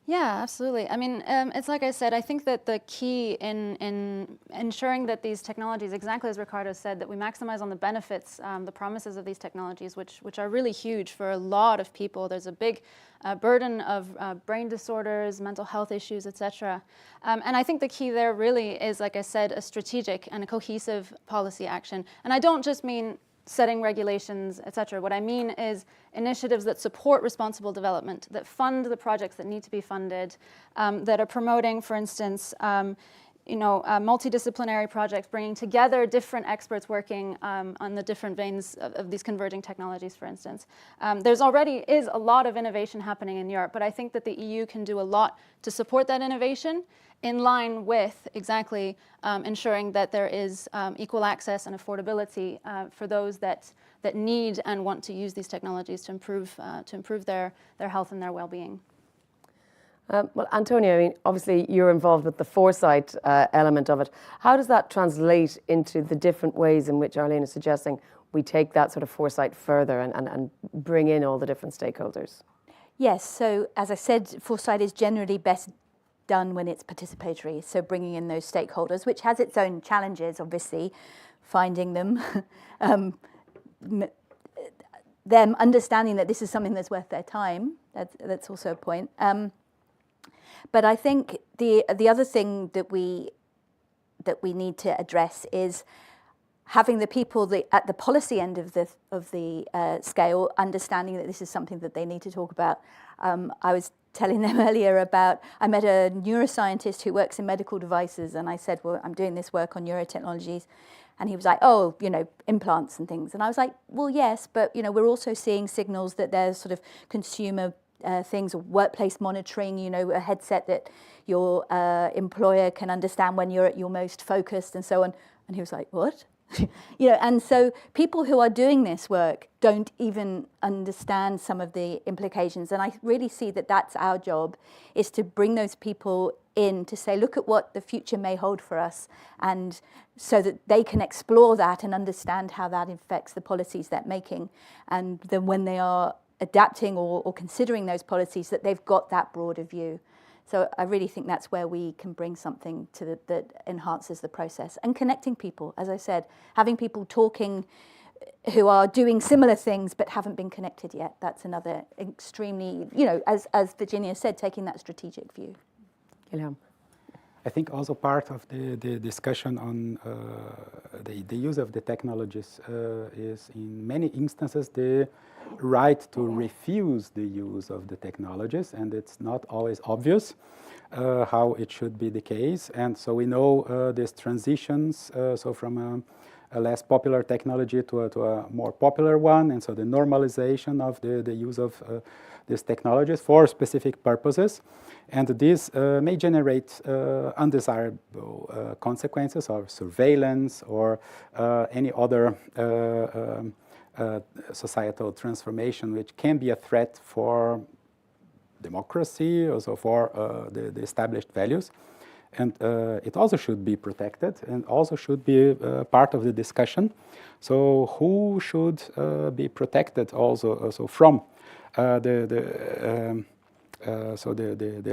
Yeah, absolutely. I mean, it's like I said, I think that the key in ensuring that these technologies, exactly as Ricardo said, that we maximize on the benefits, the promises of these technologies, which are really huge for a lot of people. There's a big burden of brain disorders, mental health issues, etc. And I think the key there really is, like I said, a strategic and a cohesive policy action. And I don't just mean setting regulations, etc. What I mean is initiatives that support responsible development, that fund the projects that need to be funded, that are promoting, for instance, multidisciplinary projects, bringing together different experts working on the different veins of these converging technologies, for instance. There's already is a lot of innovation happening in Europe, but I think that the EU can do a lot to support that innovation in line with exactly ensuring that there is equal access and affordability for those that need and want to use these technologies to improve their health and their well-being. Well, Antonio, I mean, obviously you're involved with the foresight element of it. How does that translate into the different ways in which Arlene is suggesting we take that sort of foresight further and bring in all the different stakeholders? Yes, so as I said, foresight is generally best done when it's participatory, so bringing in those stakeholders, which has its own challenges, obviously, finding them, them understanding that this is something that's worth their time. That's also a point. But I think the other thing that we need to address is having the people at the policy end of the scale understanding that this is something that they need to talk about. I was telling them earlier about, I met a neuroscientist who works in medical devices, and I said, well, I'm doing this work on neurotechnologies. And he was like, oh, implants and things. And I was like, well, yes, but we're also seeing signals that there's sort of consumer things, workplace monitoring, a headset that your employer can understand when you're at your most focused and so on. And he was like, what? And so people who are doing this work don't even understand some of the implications. And I really see that that's our job, is to bring those people in to say, look at what the future may hold for us, and so that they can explore that and understand how that affects the policies they're making. And then when they are adapting or considering those policies, that they've got that broader view. So I really think that's where we can bring something to that enhances the process. And connecting people, as I said, having people talking who are doing similar things but haven't been connected yet. That's another extremely, as Virginia said, taking that strategic view. Guillaume. I think also part of the discussion on the use of the technologies is, in many instances, the right to refuse the use of the technologies, and it's not always obvious how it should be the case. And so we know these transitions, so from a less popular technology to a more popular one, and so the normalization of the use of these technologies for specific purposes. And this may generate undesirable consequences, or surveillance, or any other societal transformation, which can be a threat for democracy, also for the established values. And it also should be protected and also should be part of the discussion. So who should be protected also from the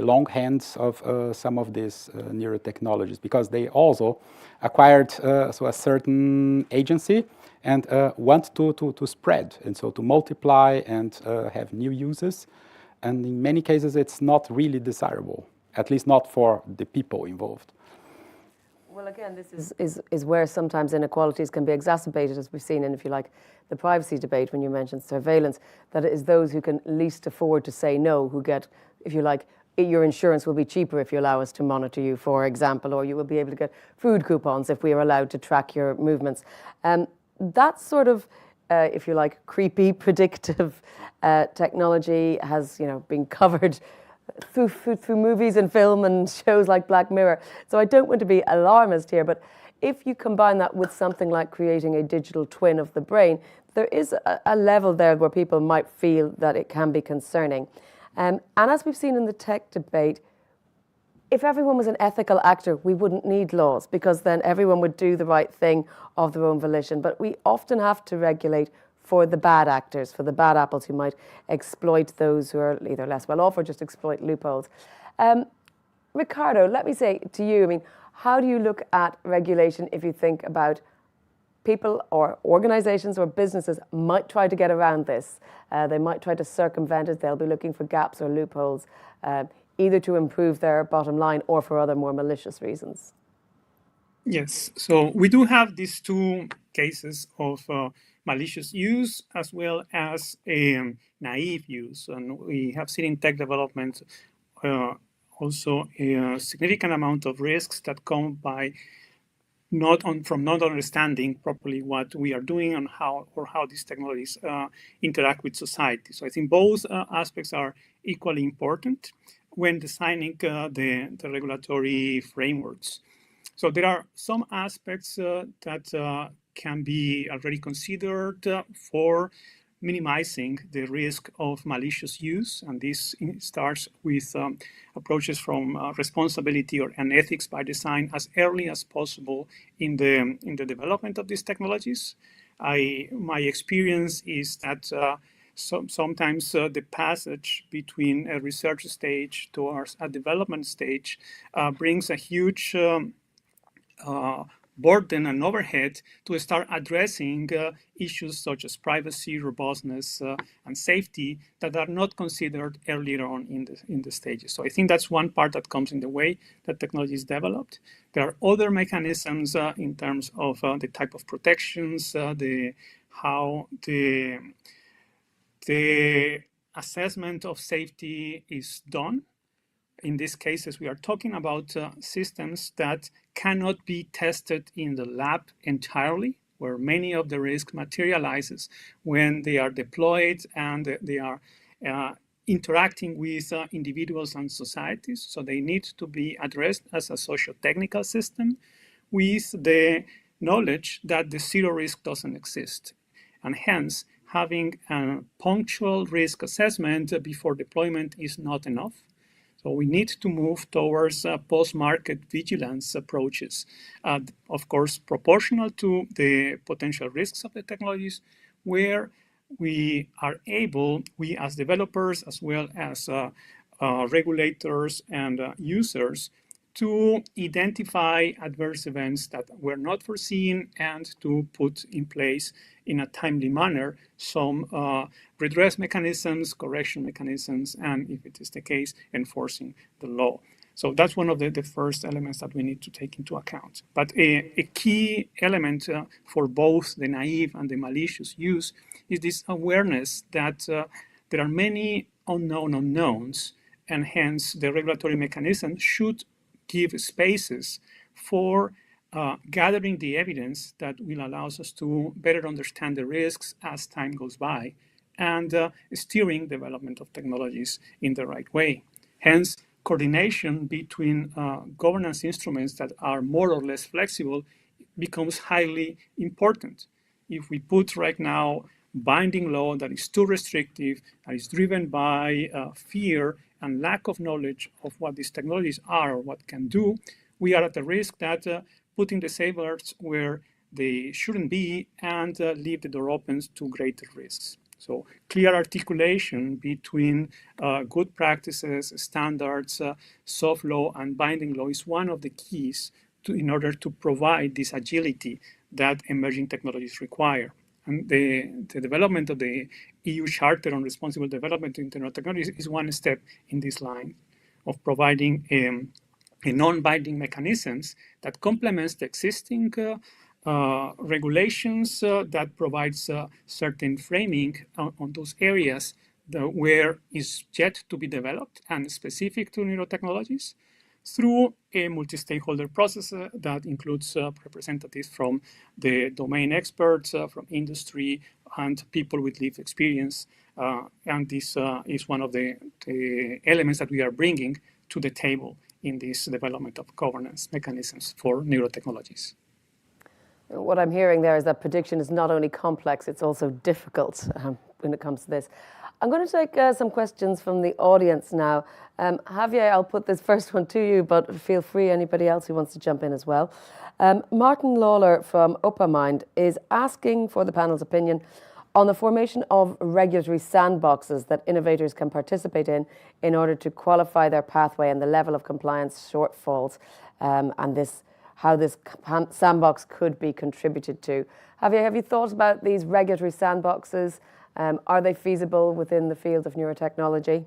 long hands of some of these neurotechnologies, because they also acquired a certain agency and want to spread, and so to multiply and have new uses. And in many cases, it's not really desirable, at least not for the people involved. Well, again, this is where sometimes inequalities can be exacerbated, as we've seen in, if you like, the privacy debate when you mentioned surveillance, that it is those who can least afford to say no who get, if you like, your insurance will be cheaper if you allow us to monitor you, for example, or you will be able to get food coupons if we are allowed to track your movements. That sort of, if you like, creepy, predictive technology has, been covered through movies and film and shows like Black Mirror. So I don't want to be alarmist here, but if you combine that with something like creating a digital twin of the brain, there is a level there where people might feel that it can be concerning. And as we've seen in the tech debate, if everyone was an ethical actor, we wouldn't need laws, because then everyone would do the right thing of their own volition. But we often have to regulate for the bad actors, for the bad apples who might exploit those who are either less well off or just exploit loopholes. Ricardo, let me say to you, how do you look at regulation if you think about people or organizations or businesses might try to get around this? They might try to circumvent it. They'll be looking for gaps or loopholes, either to improve their bottom line or for other more malicious reasons. Yes, so we do have these two cases of malicious use as well as naive use. And we have seen in tech development also a significant amount of risks that come by from not understanding properly what we are doing and how these technologies interact with society. So I think both aspects are equally important when designing the regulatory frameworks. So there are some aspects that can be already considered for minimizing the risk of malicious use. And this starts with approaches from responsibility and ethics by design as early as possible in the development of these technologies. My experience is that sometimes the passage between a research stage towards a development stage brings a huge burden and overhead to start addressing issues such as privacy, robustness, and safety that are not considered earlier on in the stages. So I think that's one part that comes in the way that technology is developed. There are other mechanisms in terms of the type of protections, how the assessment of safety is done. In these cases, we are talking about systems that cannot be tested in the lab entirely, where many of the risk materializes when they are deployed and they are interacting with individuals and societies. So they need to be addressed as a socio-technical system with the knowledge that the zero risk doesn't exist. And hence, having a punctual risk assessment before deployment is not enough. So we need to move towards post-market vigilance approaches, of course, proportional to the potential risks of the technologies, where we are able, we as developers, as well as regulators and users, to identify adverse events that were not foreseen and to put in place in a timely manner some redress mechanisms, correction mechanisms, and if it is the case, enforcing the law. So that's one of the first elements that we need to take into account. But a key element for both the naive and the malicious use is this awareness that there are many unknown unknowns, and hence the regulatory mechanism should give spaces for gathering the evidence that will allow us to better understand the risks as time goes by and steering development of technologies in the right way. Hence, coordination between governance instruments that are more or less flexible becomes highly important. If we put right now binding law that is too restrictive, that is driven by fear and lack of knowledge of what these technologies are or what can do, we are at the risk that putting the safeguards where they shouldn't be and leave the door open to greater risks. So clear articulation between good practices, standards, soft law, and binding law is one of the keys in order to provide this agility that emerging technologies require. And the development of the EU Charter on Responsible Development in Neurotechnology is one step in this line of providing a non-binding mechanisms that complements the existing regulations that provides certain framing on those areas where is yet to be developed and specific to neurotechnologies, through a multi-stakeholder process that includes representatives from the domain experts, from industry, and people with lived experience. And this is one of the elements that we are bringing to the table in this development of governance mechanisms for neurotechnologies. What I'm hearing there is that prediction is not only complex, it's also difficult when it comes to this. I'm going to take some questions from the audience now. Javier, I'll put this first one to you, but feel free, anybody else who wants to jump in as well. Martin Lawler from UpperMind is asking for the panel's opinion on the formation of regulatory sandboxes that innovators can participate in order to qualify their pathway and the level of compliance shortfalls, and how this sandbox could be contributed to. Javier, have you thought about these regulatory sandboxes? Are they feasible within the field of neurotechnology?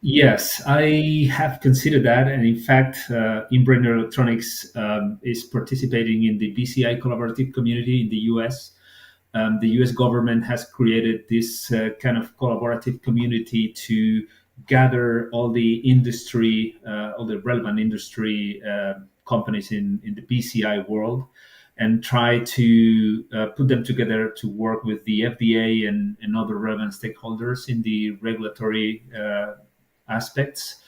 Yes, I have considered that. And in fact, Inbrain Neurotechnologies is participating in the BCI collaborative community in the US. The US government has created this kind of collaborative community to gather all the industry, all the relevant industry companies in the BCI world, and try to put them together to work with the FDA and other relevant stakeholders in the regulatory aspects.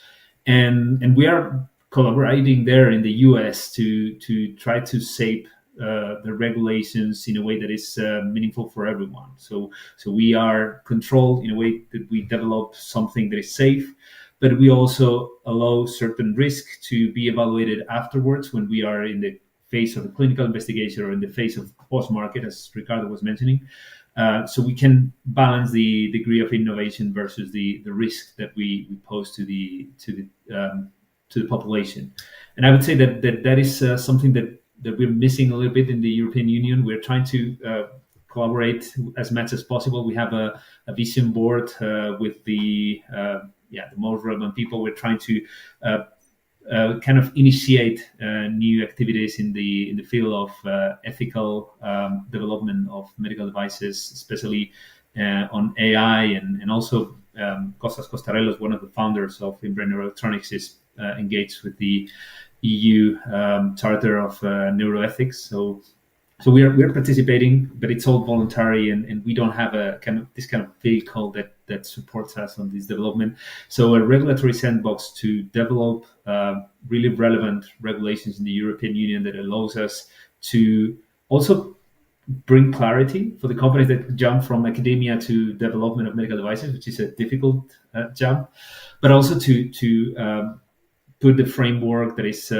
And we are collaborating there in the US to try to shape the regulations in a way that is meaningful for everyone. So we are controlled in a way that we develop something that is safe, but we also allow certain risk to be evaluated afterwards when we are in the phase of the clinical investigation or in the phase of post-market, as Ricardo was mentioning. So we can balance the degree of innovation versus the risk that we pose to the population. And I would say that is something that we're missing a little bit in the European Union. We're trying to collaborate as much as possible. We have a vision board with the most relevant people. We're trying to kind of initiate new activities in the field of ethical development of medical devices, especially on AI, and also Costas Costarellos, one of the founders of Neurotechnologies, is engaged with the EU Charter of Neuroethics. So we are participating, but it's all voluntary, and we don't have a this kind of vehicle that supports us on this development. So a regulatory sandbox to develop really relevant regulations in the European Union that allows us to also bring clarity for the companies that jump from academia to development of medical devices, which is a difficult jump, but also to put the framework that is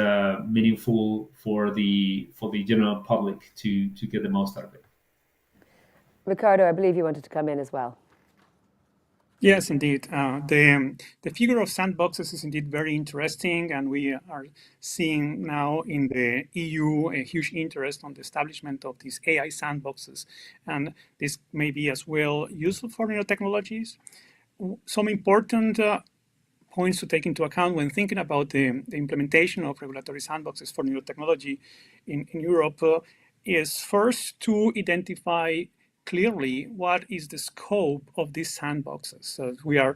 meaningful for the general public to get the most out of it. Ricardo, I believe you wanted to come in as well. Yes, indeed. The figure of sandboxes is indeed very interesting, and we are seeing now in the EU a huge interest on the establishment of these AI sandboxes, and this may be as well useful for neurotechnologies. Some important points to take into account when thinking about the implementation of regulatory sandboxes for neurotechnology in Europe is first to identify clearly what is the scope of these sandboxes. So we are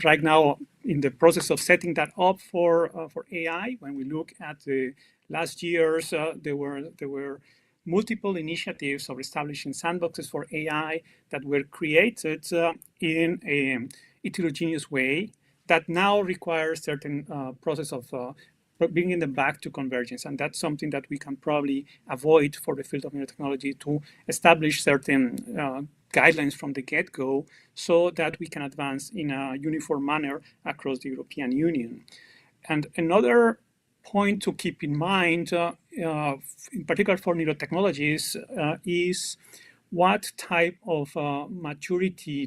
right now in the process of setting that up for AI. When we look at the last years, there were multiple initiatives of establishing sandboxes for AI that were created in a heterogeneous way that now requires certain process of bringing them back to convergence. And that's something that we can probably avoid for the field of neurotechnology, to establish certain guidelines from the get-go so that we can advance in a uniform manner across the European Union. And another point to keep in mind, in particular for neurotechnologies, is what type of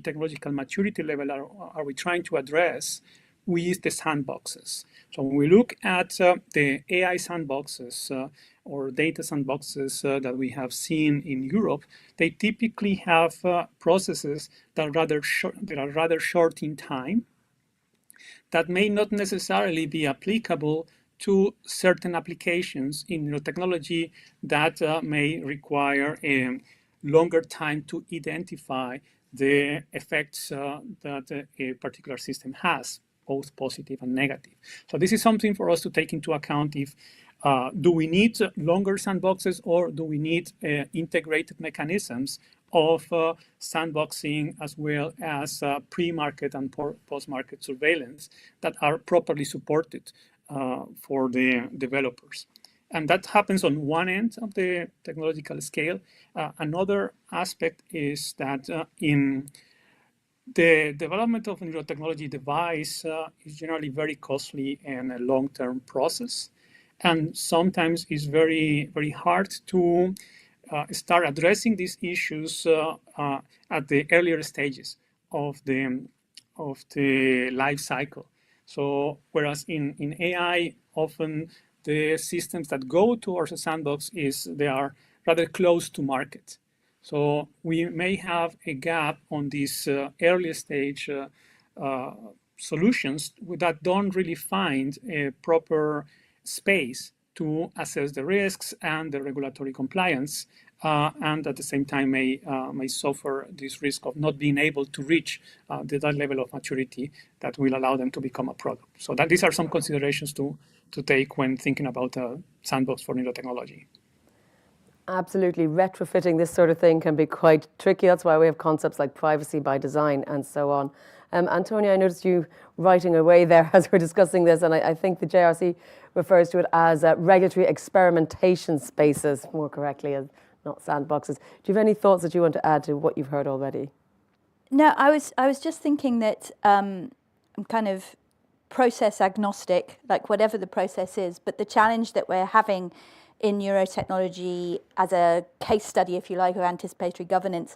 technological maturity level are we trying to address with the sandboxes. So when we look at the AI sandboxes or data sandboxes that we have seen in Europe, they typically have processes that are rather short in time, that may not necessarily be applicable to certain applications in neurotechnology that may require a longer time to identify the effects that a particular system has, both positive and negative. So this is something for us to take into account. If do we need longer sandboxes, or do we need integrated mechanisms of sandboxing as well as pre-market and post-market surveillance that are properly supported for the developers? And that happens on one end of the technological scale. Another aspect is that in the development of a neurotechnology device is generally very costly and a long-term process, and sometimes it's very, very hard to start addressing these issues at the earlier stages of the life cycle. So whereas in AI, often the systems that go towards a sandbox they are rather close to market. So we may have a gap on these early stage solutions that don't really find a proper space to assess the risks and the regulatory compliance, and at the same time may suffer this risk of not being able to reach that level of maturity that will allow them to become a product. So these are some considerations to take when thinking about a sandbox for neurotechnology. Absolutely. Retrofitting this sort of thing can be quite tricky. That's why we have concepts like privacy by design and so on. Antonia, I noticed you writing away there as we're discussing this, and I think the JRC refers to it as regulatory experimentation spaces, more correctly, as not sandboxes. Do you have any thoughts that you want to add to what you've heard already? No, I was just thinking that I'm kind of process agnostic, like whatever the process is, but the challenge that we're having in neurotechnology as a case study, if you like, of anticipatory governance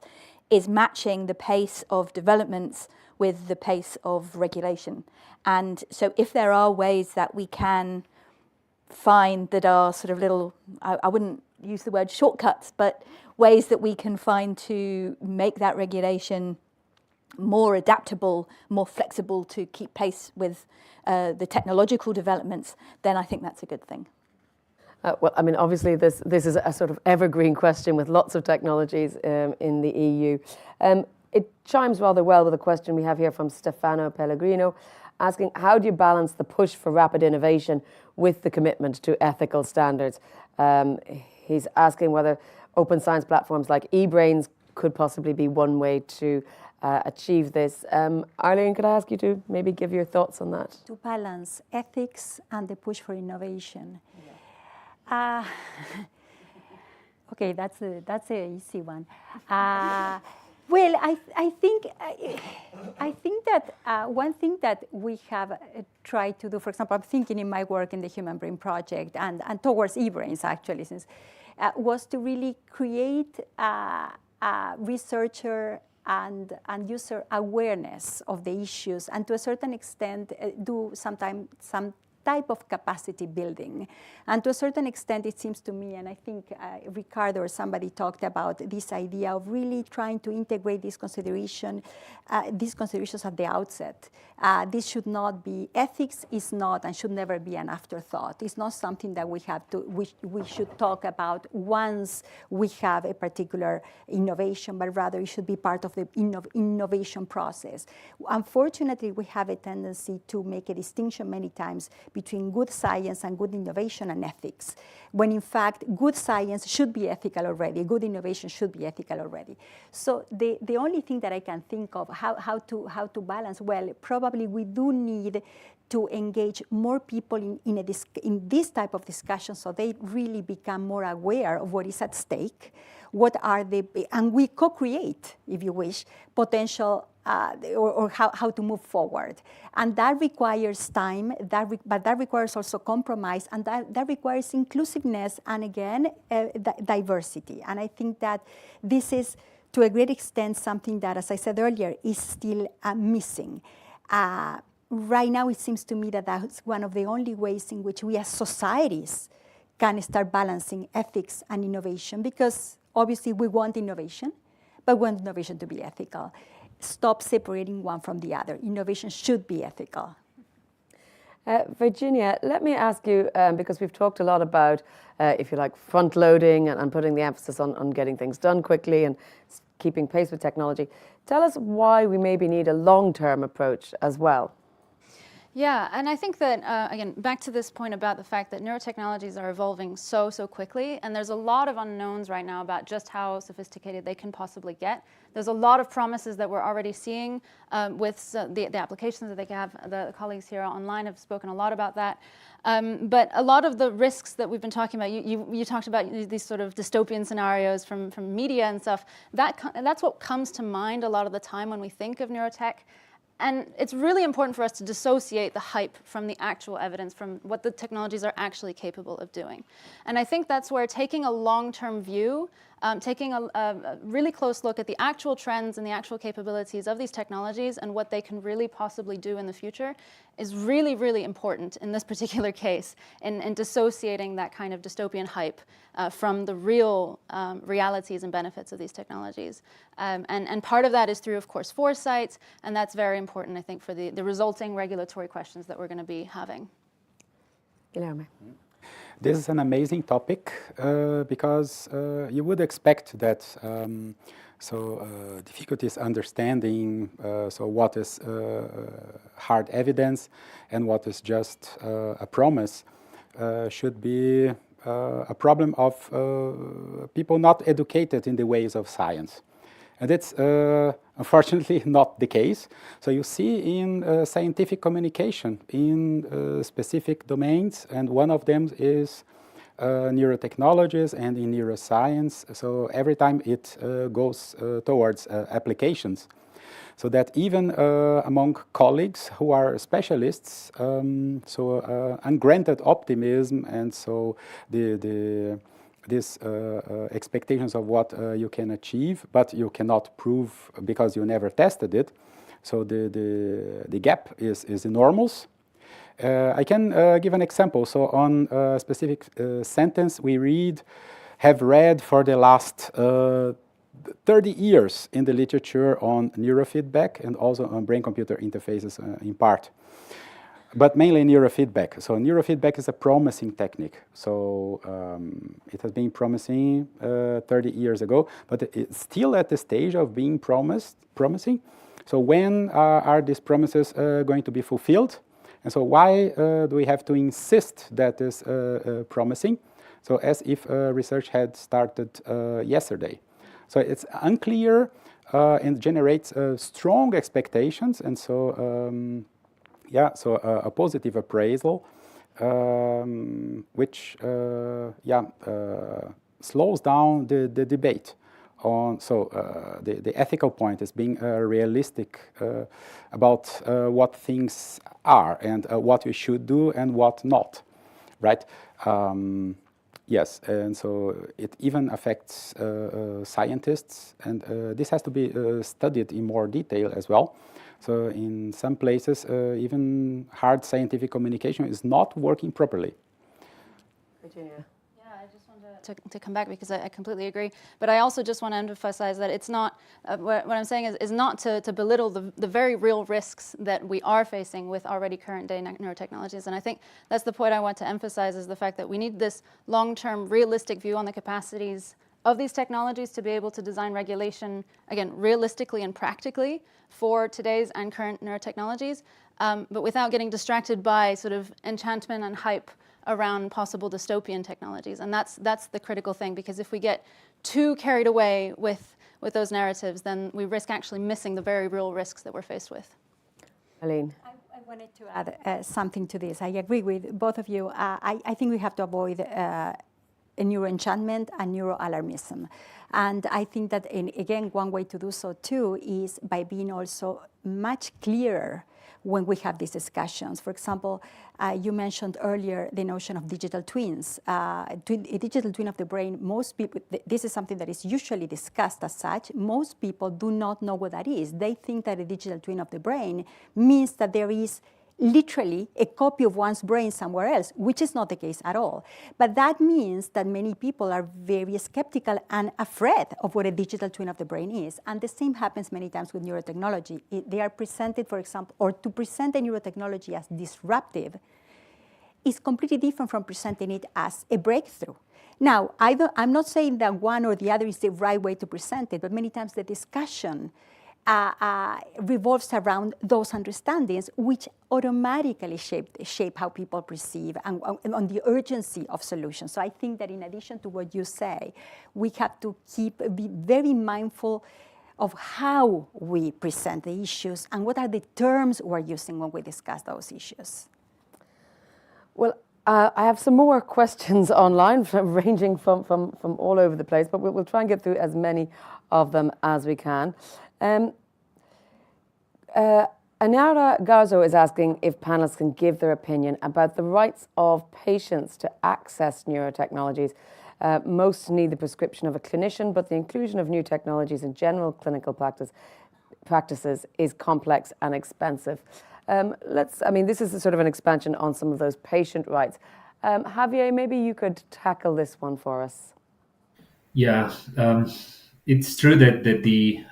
is matching the pace of developments with the pace of regulation. And so if there are ways that we can find that are sort of little, I wouldn't use the word shortcuts, but ways that we can find to make that regulation more adaptable, more flexible to keep pace with the technological developments, then I think that's a good thing. Well, I mean, obviously, this is a sort of evergreen question with lots of technologies in the EU. It chimes rather well with a question we have here from Stefano Pellegrino, asking, how do you balance the push for rapid innovation with the commitment to ethical standards? He's asking whether open science platforms like eBrains could possibly be one way to achieve this. Arlene, could I ask you to maybe give your thoughts on that? To balance ethics and the push for innovation. Okay, that's an easy one. Well, I think that one thing that we have tried to do, for example, I'm thinking in my work in the Human Brain Project and towards eBrains actually, since was to really create researcher and user awareness of the issues, and to a certain extent do sometimes some type of capacity building. And to a certain extent, it seems to me, and I think Ricardo or somebody talked about this idea of really trying to integrate these considerations at the outset. This should not be, ethics is not and should never be an afterthought. It's not something that we have to, we should talk about once we have a particular innovation, but rather it should be part of the innovation process. Unfortunately, we have a tendency to make a distinction many times between good science and good innovation and ethics, when in fact good science should be ethical already, good innovation should be ethical already. So the only thing that I can think of how to balance, well, probably we do need to engage more people in this type of discussion, so they really become more aware of what is at stake, and we co-create, if you wish, potential or how to move forward. And that requires time, but that requires also compromise, and that requires inclusiveness and, again, diversity. And I think that this is, to a great extent, something that, as I said earlier, is still missing. Right now, it seems to me that that's one of the only ways in which we as societies can start balancing ethics and innovation, because obviously we want innovation, but we want innovation to be ethical. Stop separating one from the other. Innovation should be ethical. Virginia, let me ask you, because we've talked a lot about, if you like, front-loading and putting the emphasis on getting things done quickly and keeping pace with technology. Tell us why we maybe need a long-term approach as well. Yeah, and I think that, again, back to this point about the fact that neurotechnologies are evolving so quickly, and there's a lot of unknowns right now about just how sophisticated they can possibly get. There's a lot of promises that we're already seeing with the applications that they have. The colleagues here online have spoken a lot about that. But a lot of the risks that we've been talking about, you talked about these sort of dystopian scenarios from media and stuff, that's what comes to mind a lot of the time when we think of neurotech. And it's really important for us to dissociate the hype from the actual evidence, from what the technologies are actually capable of doing. And I think that's where taking a long-term view, taking a really close look at the actual trends and the actual capabilities of these technologies and what they can really possibly do in the future is really, really important in this particular case, in dissociating that kind of dystopian hype from the real realities and benefits of these technologies. And part of that is through, of course, foresight, and that's very important, I think, for the resulting regulatory questions that we're going to be having. Guilherme. This is an amazing topic because you would expect that difficulties understanding what is hard evidence and what is just a promise should be a problem of people not educated in the ways of science. And it's unfortunately not the case. So you see in scientific communication in specific domains, and one of them is neurotechnologies and in neuroscience. So every time it goes towards applications. So that even among colleagues who are specialists, ungranted optimism and so these expectations of what you can achieve, but you cannot prove because you never tested it. So the gap is enormous. I can give an example. So on a specific sentence we have read for the last 30 years in the literature on neurofeedback and also on brain-computer interfaces in part, but mainly neurofeedback. So neurofeedback is a promising technique. So it has been promising 30 years ago, but it's still at the stage of being promising. So when are these promises going to be fulfilled? And so why do we have to insist that is promising? So as if research had started yesterday. So it's unclear and generates strong expectations, and so a positive appraisal, which slows down the debate on. The ethical point is being realistic about what things are and what we should do and what not, right? Yes, and so it even affects scientists, and this has to be studied in more detail as well. So in some places, even hard scientific communication is not working properly. Virginia. Yeah, I just wanted to come back because I completely agree. But I also just want to emphasize that it's not, what I'm saying is not to belittle the very real risks that we are facing with already current day neurotechnologies. And I think that's the point I want to emphasize, is the fact that we need this long-term realistic view on the capacities of these technologies to be able to design regulation, again, realistically and practically for today's and current neurotechnologies, but without getting distracted by sort of enchantment and hype around possible dystopian technologies. And that's the critical thing, because if we get too carried away with those narratives, then we risk actually missing the very real risks that we're faced with. Aline. I wanted to add something to this. I agree with both of you. I think we have to avoid neuroenchantment and neuroalarmism. And I think that, again, one way to do so too is by being also much clearer when we have these discussions. For example, you mentioned earlier the notion of digital twins. A digital twin of the brain, most people, this is something that is usually discussed as such. Most people do not know what that is. They think that a digital twin of the brain means that there is literally a copy of one's brain somewhere else, which is not the case at all. But that means that many people are very skeptical and afraid of what a digital twin of the brain is. And the same happens many times with neurotechnology. They are presented, for example, or to present a neurotechnology as disruptive is completely different from presenting it as a breakthrough. Now, I'm not saying that one or the other is the right way to present it, but many times the discussion revolves around those understandings, which automatically shape how people perceive and on the urgency of solutions. So I think that in addition to what you say, we have to be very mindful of how we present the issues and what are the terms we're using when we discuss those issues. Well, I have some more questions online, ranging from all over the place, but we'll try and get through as many of them as we can. Anara Garzo is asking if panelists can give their opinion about the rights of patients to access neurotechnologies. Most need the prescription of a clinician, but the inclusion of new technologies in general clinical practices is complex and expensive. This is sort of an expansion on some of those patient rights. Javier, maybe you could tackle this one for us. Yeah. It's true that the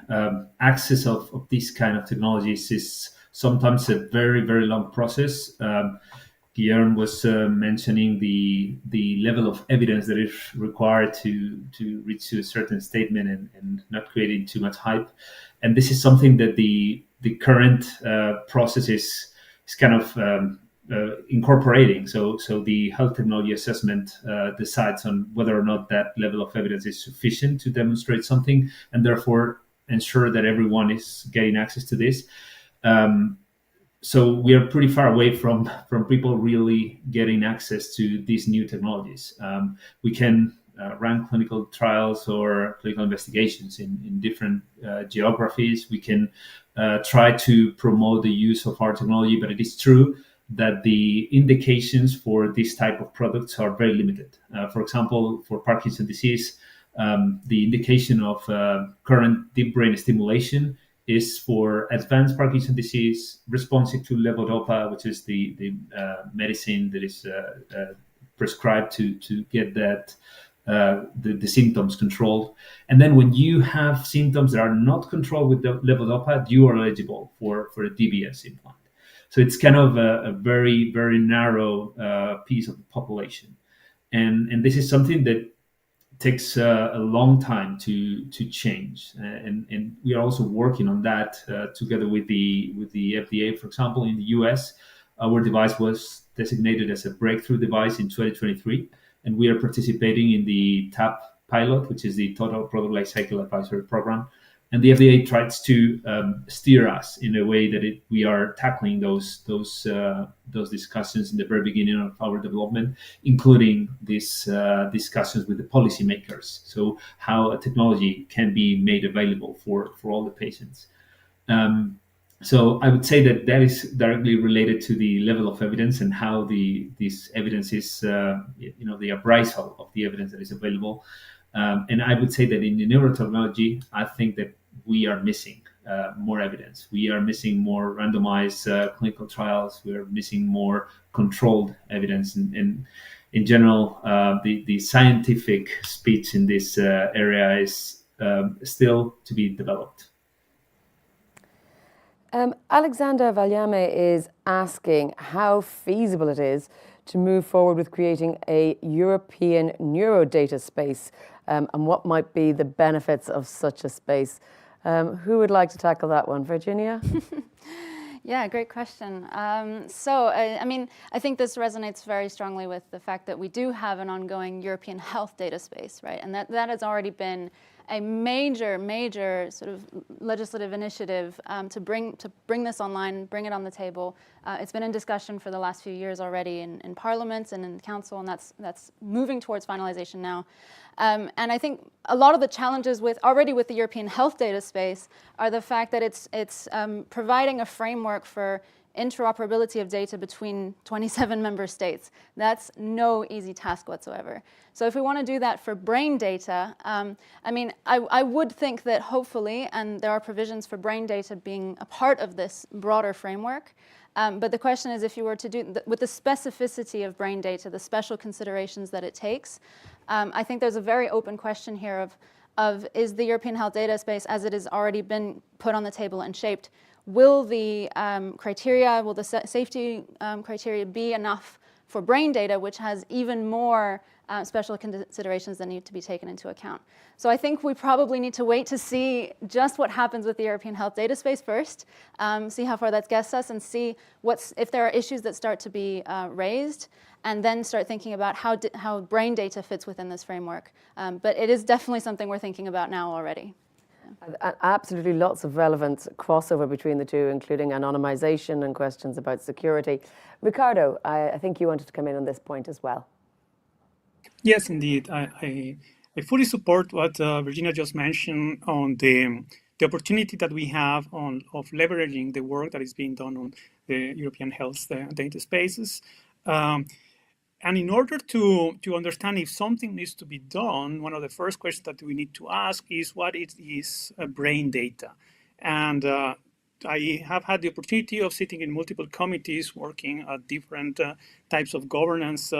access of these kind of technologies is sometimes a very, very long process. Guillermo was mentioning the level of evidence that is required to reach to a certain statement and not creating too much hype. And this is something that the current process is kind of incorporating. So the health technology assessment decides on whether or not that level of evidence is sufficient to demonstrate something, and therefore ensure that everyone is getting access to this. So we are pretty far away from people really getting access to these new technologies. We can run clinical trials or clinical investigations in different geographies. We can try to promote the use of our technology, but it is true that the indications for this type of products are very limited. For example, for Parkinson's disease, the indication of current deep brain stimulation is for advanced Parkinson's disease responsive to levodopa, which is the medicine that is prescribed to get that the symptoms controlled. And then when you have symptoms that are not controlled with the levodopa, you are eligible for a DBS implant. So it's kind of a very, very narrow piece of the population. And this is something that takes a long time to change, and we are also working on that together with the FDA. For example, in the US, our device was designated as a breakthrough device in 2023, and we are participating in the TAP pilot, which is the Total Product Lifecycle Advisory Program. And the FDA tries to steer us in a way that we are tackling those discussions in the very beginning of our development, including these discussions with the policymakers. So how a technology can be made available for all the patients. So I would say that is directly related to the level of evidence and how this evidence is, the appraisal of the evidence that is available. And I would say that in the neurotechnology, I think that we are missing more evidence. We are missing more randomized clinical trials. We are missing more controlled evidence. And in general, the scientific speech in this area is still to be developed. Alexander Valyame is asking how feasible it is to move forward with creating a European neuro data space, and what might be the benefits of such a space. Who would like to tackle that one? Virginia? Yeah, great question. I think this resonates very strongly with the fact that we do have an ongoing European health data space, right? And that has already been a major sort of legislative initiative to bring this online, bring it on the table. It's been in discussion for the last few years already in Parliament and in the Council, and that's moving towards finalization now. And I think a lot of the challenges with the European health data space are the fact that it's providing a framework for interoperability of data between 27 member states. That's no easy task whatsoever. So if we want to do that for brain data, I would think that hopefully, and there are provisions for brain data being a part of this broader framework, but the question is, if you were to do, with the specificity of brain data, the special considerations that it takes, I think there's a very open question here of is the European health data space, as it has already been put on the table and shaped, will the safety criteria be enough for brain data, which has even more special considerations that need to be taken into account? So I think we probably need to wait to see just what happens with the European health data space first, see how far that gets us, and see if there are issues that start to be raised, and then start thinking about how brain data fits within this framework. But it is definitely something we're thinking about now already. Absolutely lots of relevant crossover between the two, including anonymization and questions about security. Ricardo, I think you wanted to come in on this point as well. Yes, indeed. I fully support what Virginia just mentioned on the opportunity that we have of leveraging the work that is being done on the European health data spaces. And in order to understand if something needs to be done, one of the first questions that we need to ask is what is brain data? And I have had the opportunity of sitting in multiple committees working at different types of governance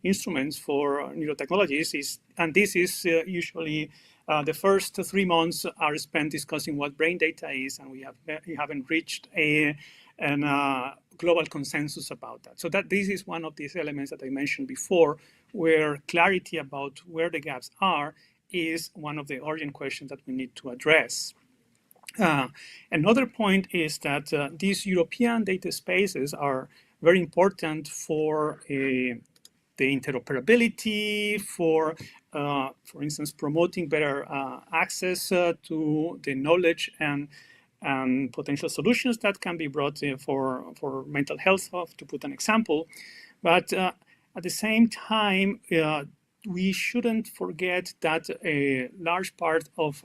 instruments for neurotechnologies. And this is usually the first 3 months are spent discussing what brain data is, and we haven't reached a global consensus about that. So this is one of these elements that I mentioned before, where clarity about where the gaps are is one of the urgent questions that we need to address. Another point is that these European data spaces are very important for the interoperability, for instance, promoting better access to the knowledge and potential solutions that can be brought for mental health, to put an example. But at the same time, we shouldn't forget that a large part of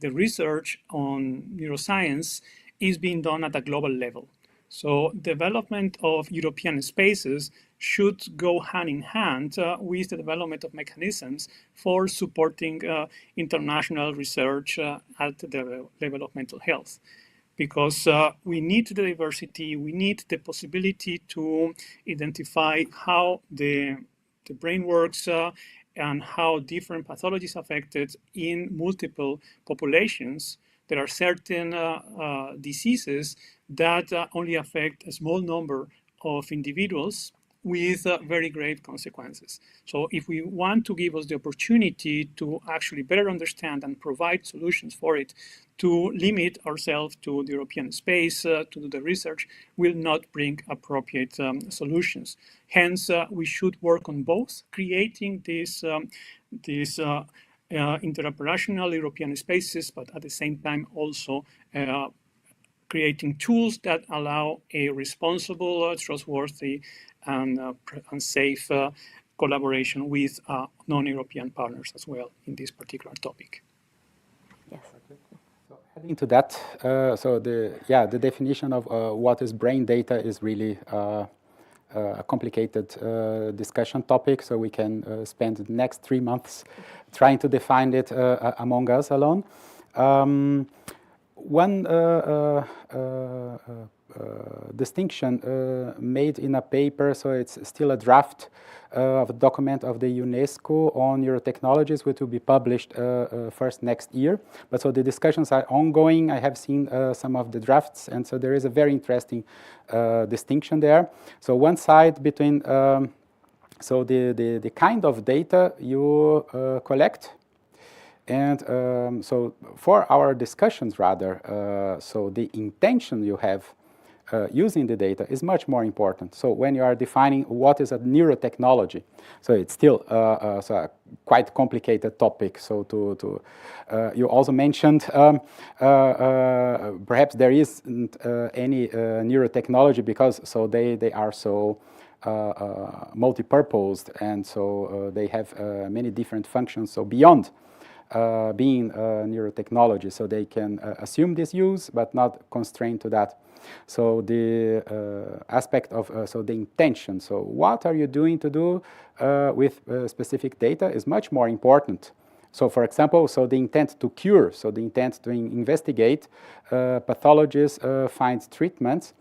the research on neuroscience is being done at a global level. So development of European spaces should go hand in hand with the development of mechanisms for supporting international research at the level of mental health. Because we need the diversity, we need the possibility to identify how the brain works and how different pathologies affected in multiple populations. There are certain diseases that only affect a small number of individuals with very grave consequences. So if we want to give us the opportunity to actually better understand and provide solutions for it, to limit ourselves to the European space, to do the research, will not bring appropriate solutions. Hence, we should work on both, creating these interoperational European spaces, but at the same time also creating tools that allow a responsible, trustworthy, and safe collaboration with non-European partners as well in this particular topic. Yes. So adding to that, the definition of what is brain data is really a complicated discussion topic. So we can spend the next 3 months trying to define it among us alone. One distinction made in a paper, so it's still a draft of a document of the UNESCO on neurotechnologies, which will be published first next year. But so the discussions are ongoing. I have seen some of the drafts, and so there is a very interesting distinction there. So one side between so the kind of data you collect. And so for our discussions, rather, so the intention you have using the data is much more important. So when you are defining what is a neurotechnology, so it's still so a quite complicated topic. So you also mentioned perhaps there isn't any neurotechnology because so they are so multi-purposed, and so they have many different functions. So beyond being neurotechnology, so they can assume this use, but not constrained to that. So the aspect of so the intention. So what are you doing to do with specific data is much more important. So for example, so the intent to cure, so the intent to investigate pathologies, find treatments,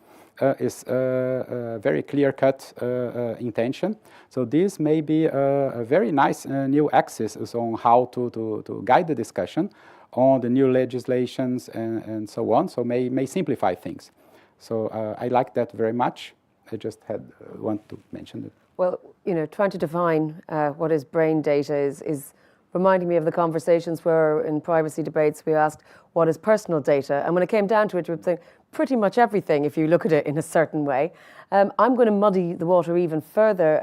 is a very clear-cut intention. So this may be a very nice new axis on how to guide the discussion on the new legislations and so on. So may simplify things. So I like that very much. I just want to mention it. Well, you know, trying to define what is brain data is reminding me of the conversations where in privacy debates we asked what is personal data, and when it came down to it, we were saying pretty much everything if you look at it in a certain way. I'm going to muddy the water even further,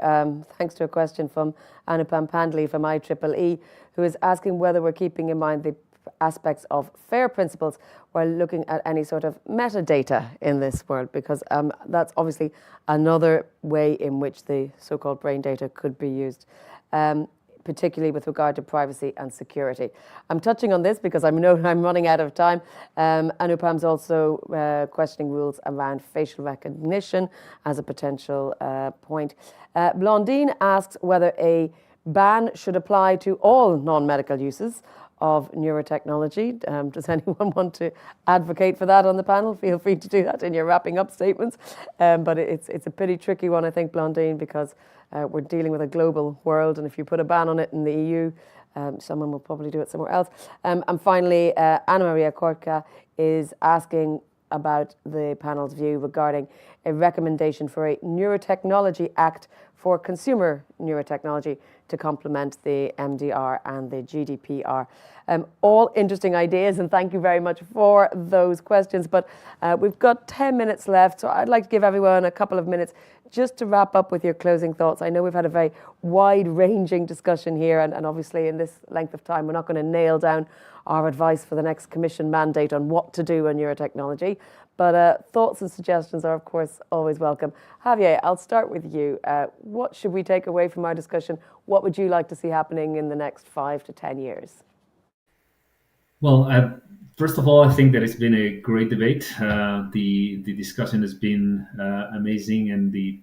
thanks to a question from Anupam Pandley from IEEE, who is asking whether we're keeping in mind the aspects of FAIR principles while looking at any sort of metadata in this world, because that's obviously another way in which the so-called brain data could be used, particularly with regard to privacy and security. I'm touching on this because I know I'm running out of time. Anupam's also questioning rules around facial recognition as a potential point. Blondine asks whether a ban should apply to all non-medical uses of neurotechnology. Does anyone want to advocate for that on the panel? Feel free to do that in your wrapping up statements. But it's a pretty tricky one, I think, Blondine, because we're dealing with a global world, and if you put a ban on it in the EU, someone will probably do it somewhere else. And finally, Anna Maria Korka is asking about the panel's view regarding a recommendation for a Neurotechnology Act for consumer neurotechnology to complement the MDR and the GDPR. All interesting ideas, and thank you very much for those questions. But we've got 10 minutes left, so I'd like to give everyone a couple of minutes just to wrap up with your closing thoughts, I know we've had a very wide-ranging discussion here, and obviously in this length of time, we're not going to nail down our advice for the next Commission mandate on what to do on neurotechnology, but thoughts and suggestions are, of course, always welcome. Javier, I'll start with you. What should we take away from our discussion? What would you like to see happening in the next 5 to 10 years? Well, first of all, I think that it's been a great debate. The discussion has been amazing, and the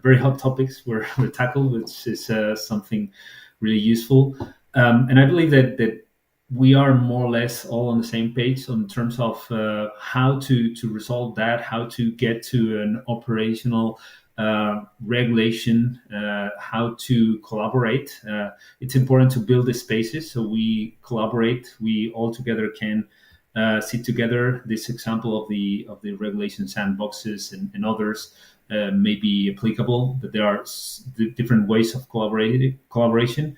very hot topics were tackled, which is something really useful. And I believe that we are more or less all on the same page in terms of how to resolve that, how to get to an operational regulation, how to collaborate. It's important to build the spaces so we collaborate, we all together can sit together. This example of the regulation sandboxes and others may be applicable, but there are different ways of collaboration.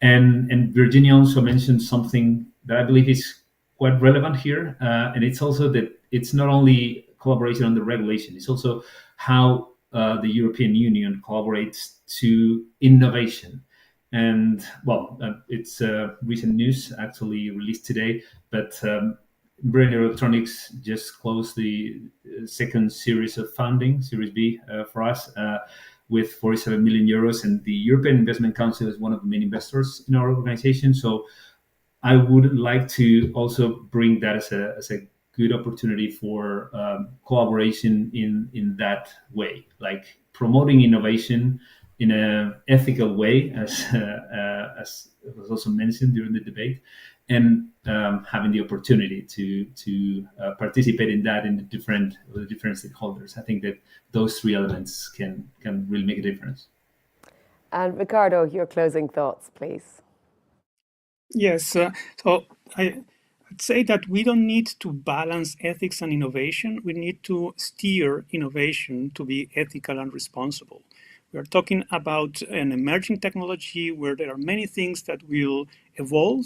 And Virginia also mentioned something that I believe is quite relevant here, and it's also that it's not only collaboration on the regulation, it's also how the European Union collaborates to innovation. And well, it's recent news actually released today, but Neurotechnologies just closed the second series of funding, Series B for us, with 47 million euros. And the European Investment Council is one of the main investors in our organization. So I would like to also bring that as a good opportunity for collaboration in that way, like promoting innovation in an ethical way, as was also mentioned during the debate, and having the opportunity to participate in that in the different stakeholders. I think that those three elements can really make a difference. And Ricardo, your closing thoughts, please. Yes, so I'd say that we don't need to balance ethics and innovation. We need to steer innovation to be ethical and responsible. We are talking about an emerging technology where there are many things that will evolve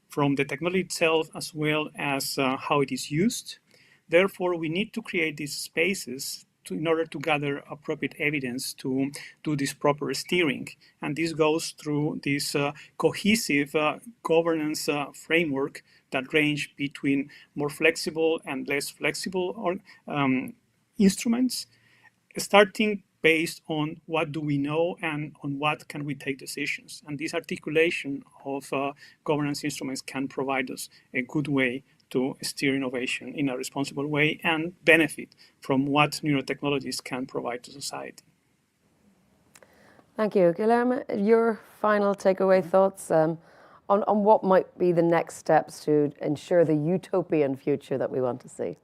from the technology itself as well as how it is used. Therefore, we need to create these spaces in order to gather appropriate evidence to do this proper steering. And this goes through this cohesive governance framework that range between more flexible and less flexible instruments, starting based on what do we know and on what can we take decisions. And this articulation of governance instruments can provide us a good way to steer innovation in a responsible way and benefit from what neurotechnologies can provide to society. Thank you. Guilherme, your final takeaway thoughts on what might be the next steps to ensure the utopian future that we want to see?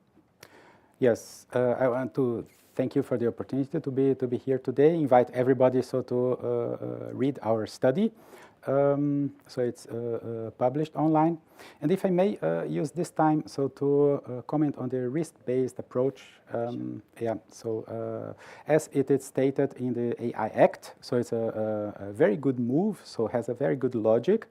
Yes, I want to thank you for the opportunity to be here today. Invite everybody to read our study. So it's published online. And if I may use this time to comment on the risk-based approach. As it is stated in the AI Act, so it's a very good move, so has a very good logic.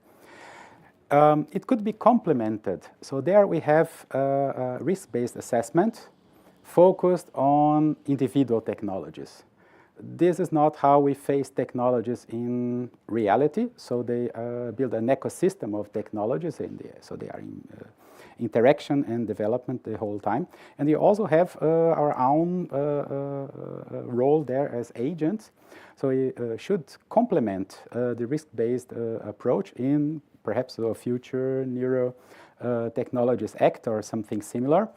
It could be complemented. So there we have a risk-based assessment focused on individual technologies. This is not how we face technologies in reality. So they build an ecosystem of technologies, so they are in interaction and development the whole time. And we also have our own role there as agents. So we should complement the risk-based approach in perhaps a future Neurotechnologies Act or something similar.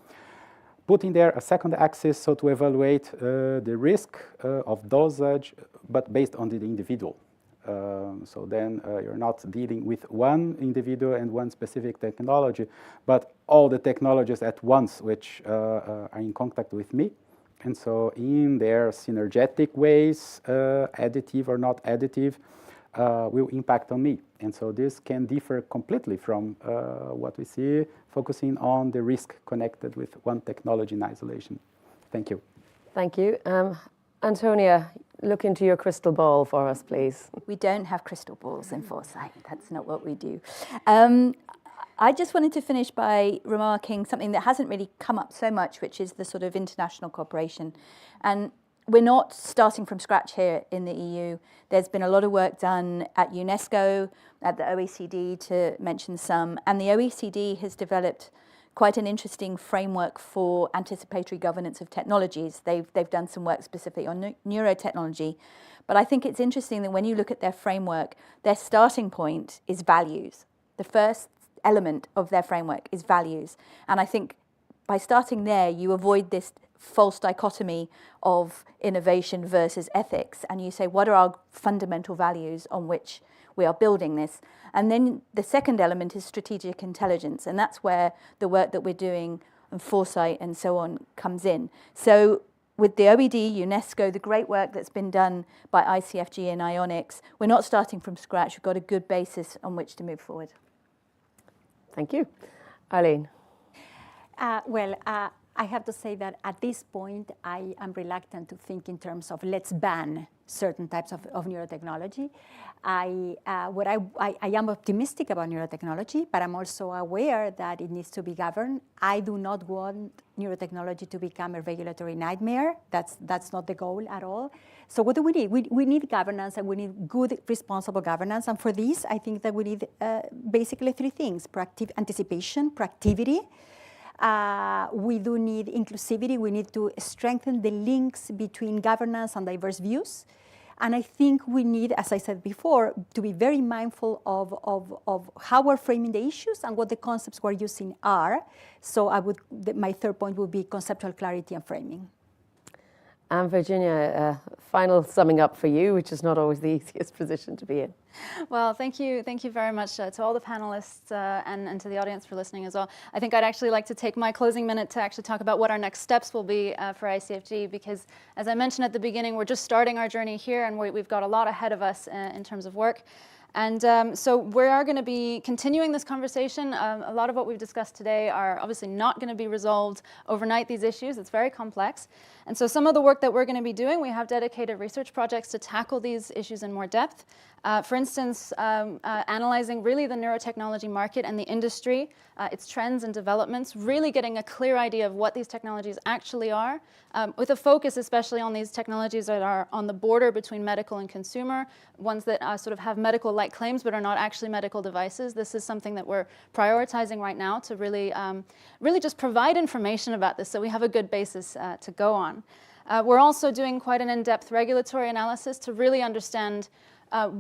Putting there a second axis, so to evaluate the risk of dosage, but based on the individual. So then you're not dealing with one individual and one specific technology, but all the technologies at once which are in contact with me. And so in their synergetic ways, additive or not additive, will impact on me. And so this can differ completely from what we see, focusing on the risk connected with one technology in isolation. Thank you. Thank you. Antonia, look into your crystal ball for us, please. We don't have crystal balls in Foresight. That's not what we do. I just wanted to finish by remarking something that hasn't really come up so much, which is the sort of international cooperation. And we're not starting from scratch here in the EU. There's been a lot of work done at UNESCO, at the OECD, to mention some, and the OECD has developed quite an interesting framework for anticipatory governance of technologies. They've done some work specifically on neurotechnology, but I think it's interesting that when you look at their framework, their starting point is values. The first element of their framework is values, and I think by starting there, you avoid this false dichotomy of innovation versus ethics, and you say, what are our fundamental values on which we are building this? And then the second element is strategic intelligence, and that's where the work that we're doing and foresight and so on comes in. So with the OECD, UNESCO, the great work that's been done by ICFG and Ionics, we're not starting from scratch. We've got a good basis on which to move forward. Thank you. Arlene. I have to say that at this point, I am reluctant to think in terms of let's ban certain types of neurotechnology. I am optimistic about neurotechnology, but I'm also aware that it needs to be governed. I do not want neurotechnology to become a regulatory nightmare. That's not the goal at all. So what do we need? We need governance, and we need good, responsible governance. And for this, I think that we need basically three things: anticipation, proactivity. We do need inclusivity. We need to strengthen the links between governance and diverse views. And I think we need, as I said before, to be very mindful of how we're framing the issues and what the concepts we're using are. So my third point would be conceptual clarity and framing. And Virginia, final summing up for you, which is not always the easiest position to be in. Well, thank you very much to all the panelists and to the audience for listening as well. I think I'd actually like to take my closing minute to actually talk about what our next steps will be for ICFG, because as I mentioned at the beginning, we're just starting our journey here, and we've got a lot ahead of us in terms of work. And so we are going to be continuing this conversation. A lot of what we've discussed today are obviously not going to be resolved overnight, these issues. It's very complex. And so some of the work that we're going to be doing, we have dedicated research projects to tackle these issues in more depth. For instance, analyzing really the neurotechnology market and the industry, its trends and developments, really getting a clear idea of what these technologies actually are, with a focus especially on these technologies that are on the border between medical and consumer, ones that sort of have medical-like claims but are not actually medical devices. This is something that we're prioritizing right now to really just provide information about this so we have a good basis to go on. We're also doing quite an in-depth regulatory analysis to really understand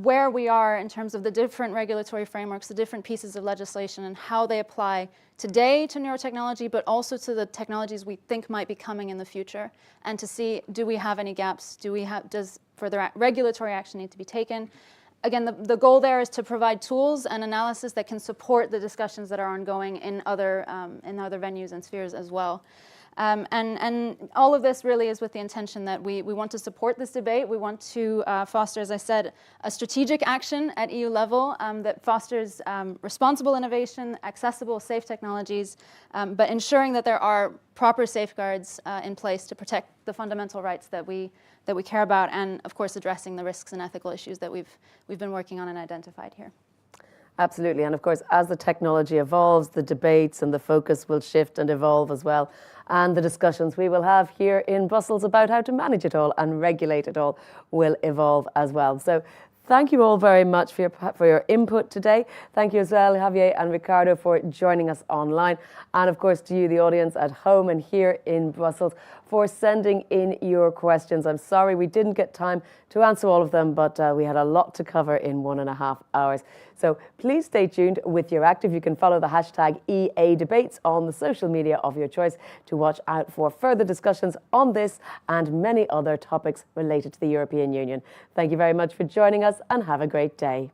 where we are in terms of the different regulatory frameworks, the different pieces of legislation, and how they apply today to neurotechnology, but also to the technologies we think might be coming in the future, and to see, do we have any gaps? Does further regulatory action need to be taken? Again, the goal there is to provide tools and analysis that can support the discussions that are ongoing in other venues and spheres as well. And all of this really is with the intention that we want to support this debate. We want to foster, as I said, a strategic action at EU level that fosters responsible innovation, accessible, safe technologies, but ensuring that there are proper safeguards in place to protect the fundamental rights that we care about, and of course addressing the risks and ethical issues that we've been working on and identified here. Absolutely, and of course, as the technology evolves, the debates and the focus will shift and evolve as well. And the discussions we will have here in Brussels about how to manage it all and regulate it all will evolve as well. So thank you all very much for your input today. Thank you as well, Javier and Ricardo, for joining us online. And of course, to you, the audience at home and here in Brussels, for sending in your questions. I'm sorry we didn't get time to answer all of them, but we had a lot to cover in 1.5 hours. So please stay tuned with Your Active. You can follow the hashtag EA Debates on the social media of your choice to watch out for further discussions on this and many other topics related to the European Union. Thank you very much for joining us, and have a great day.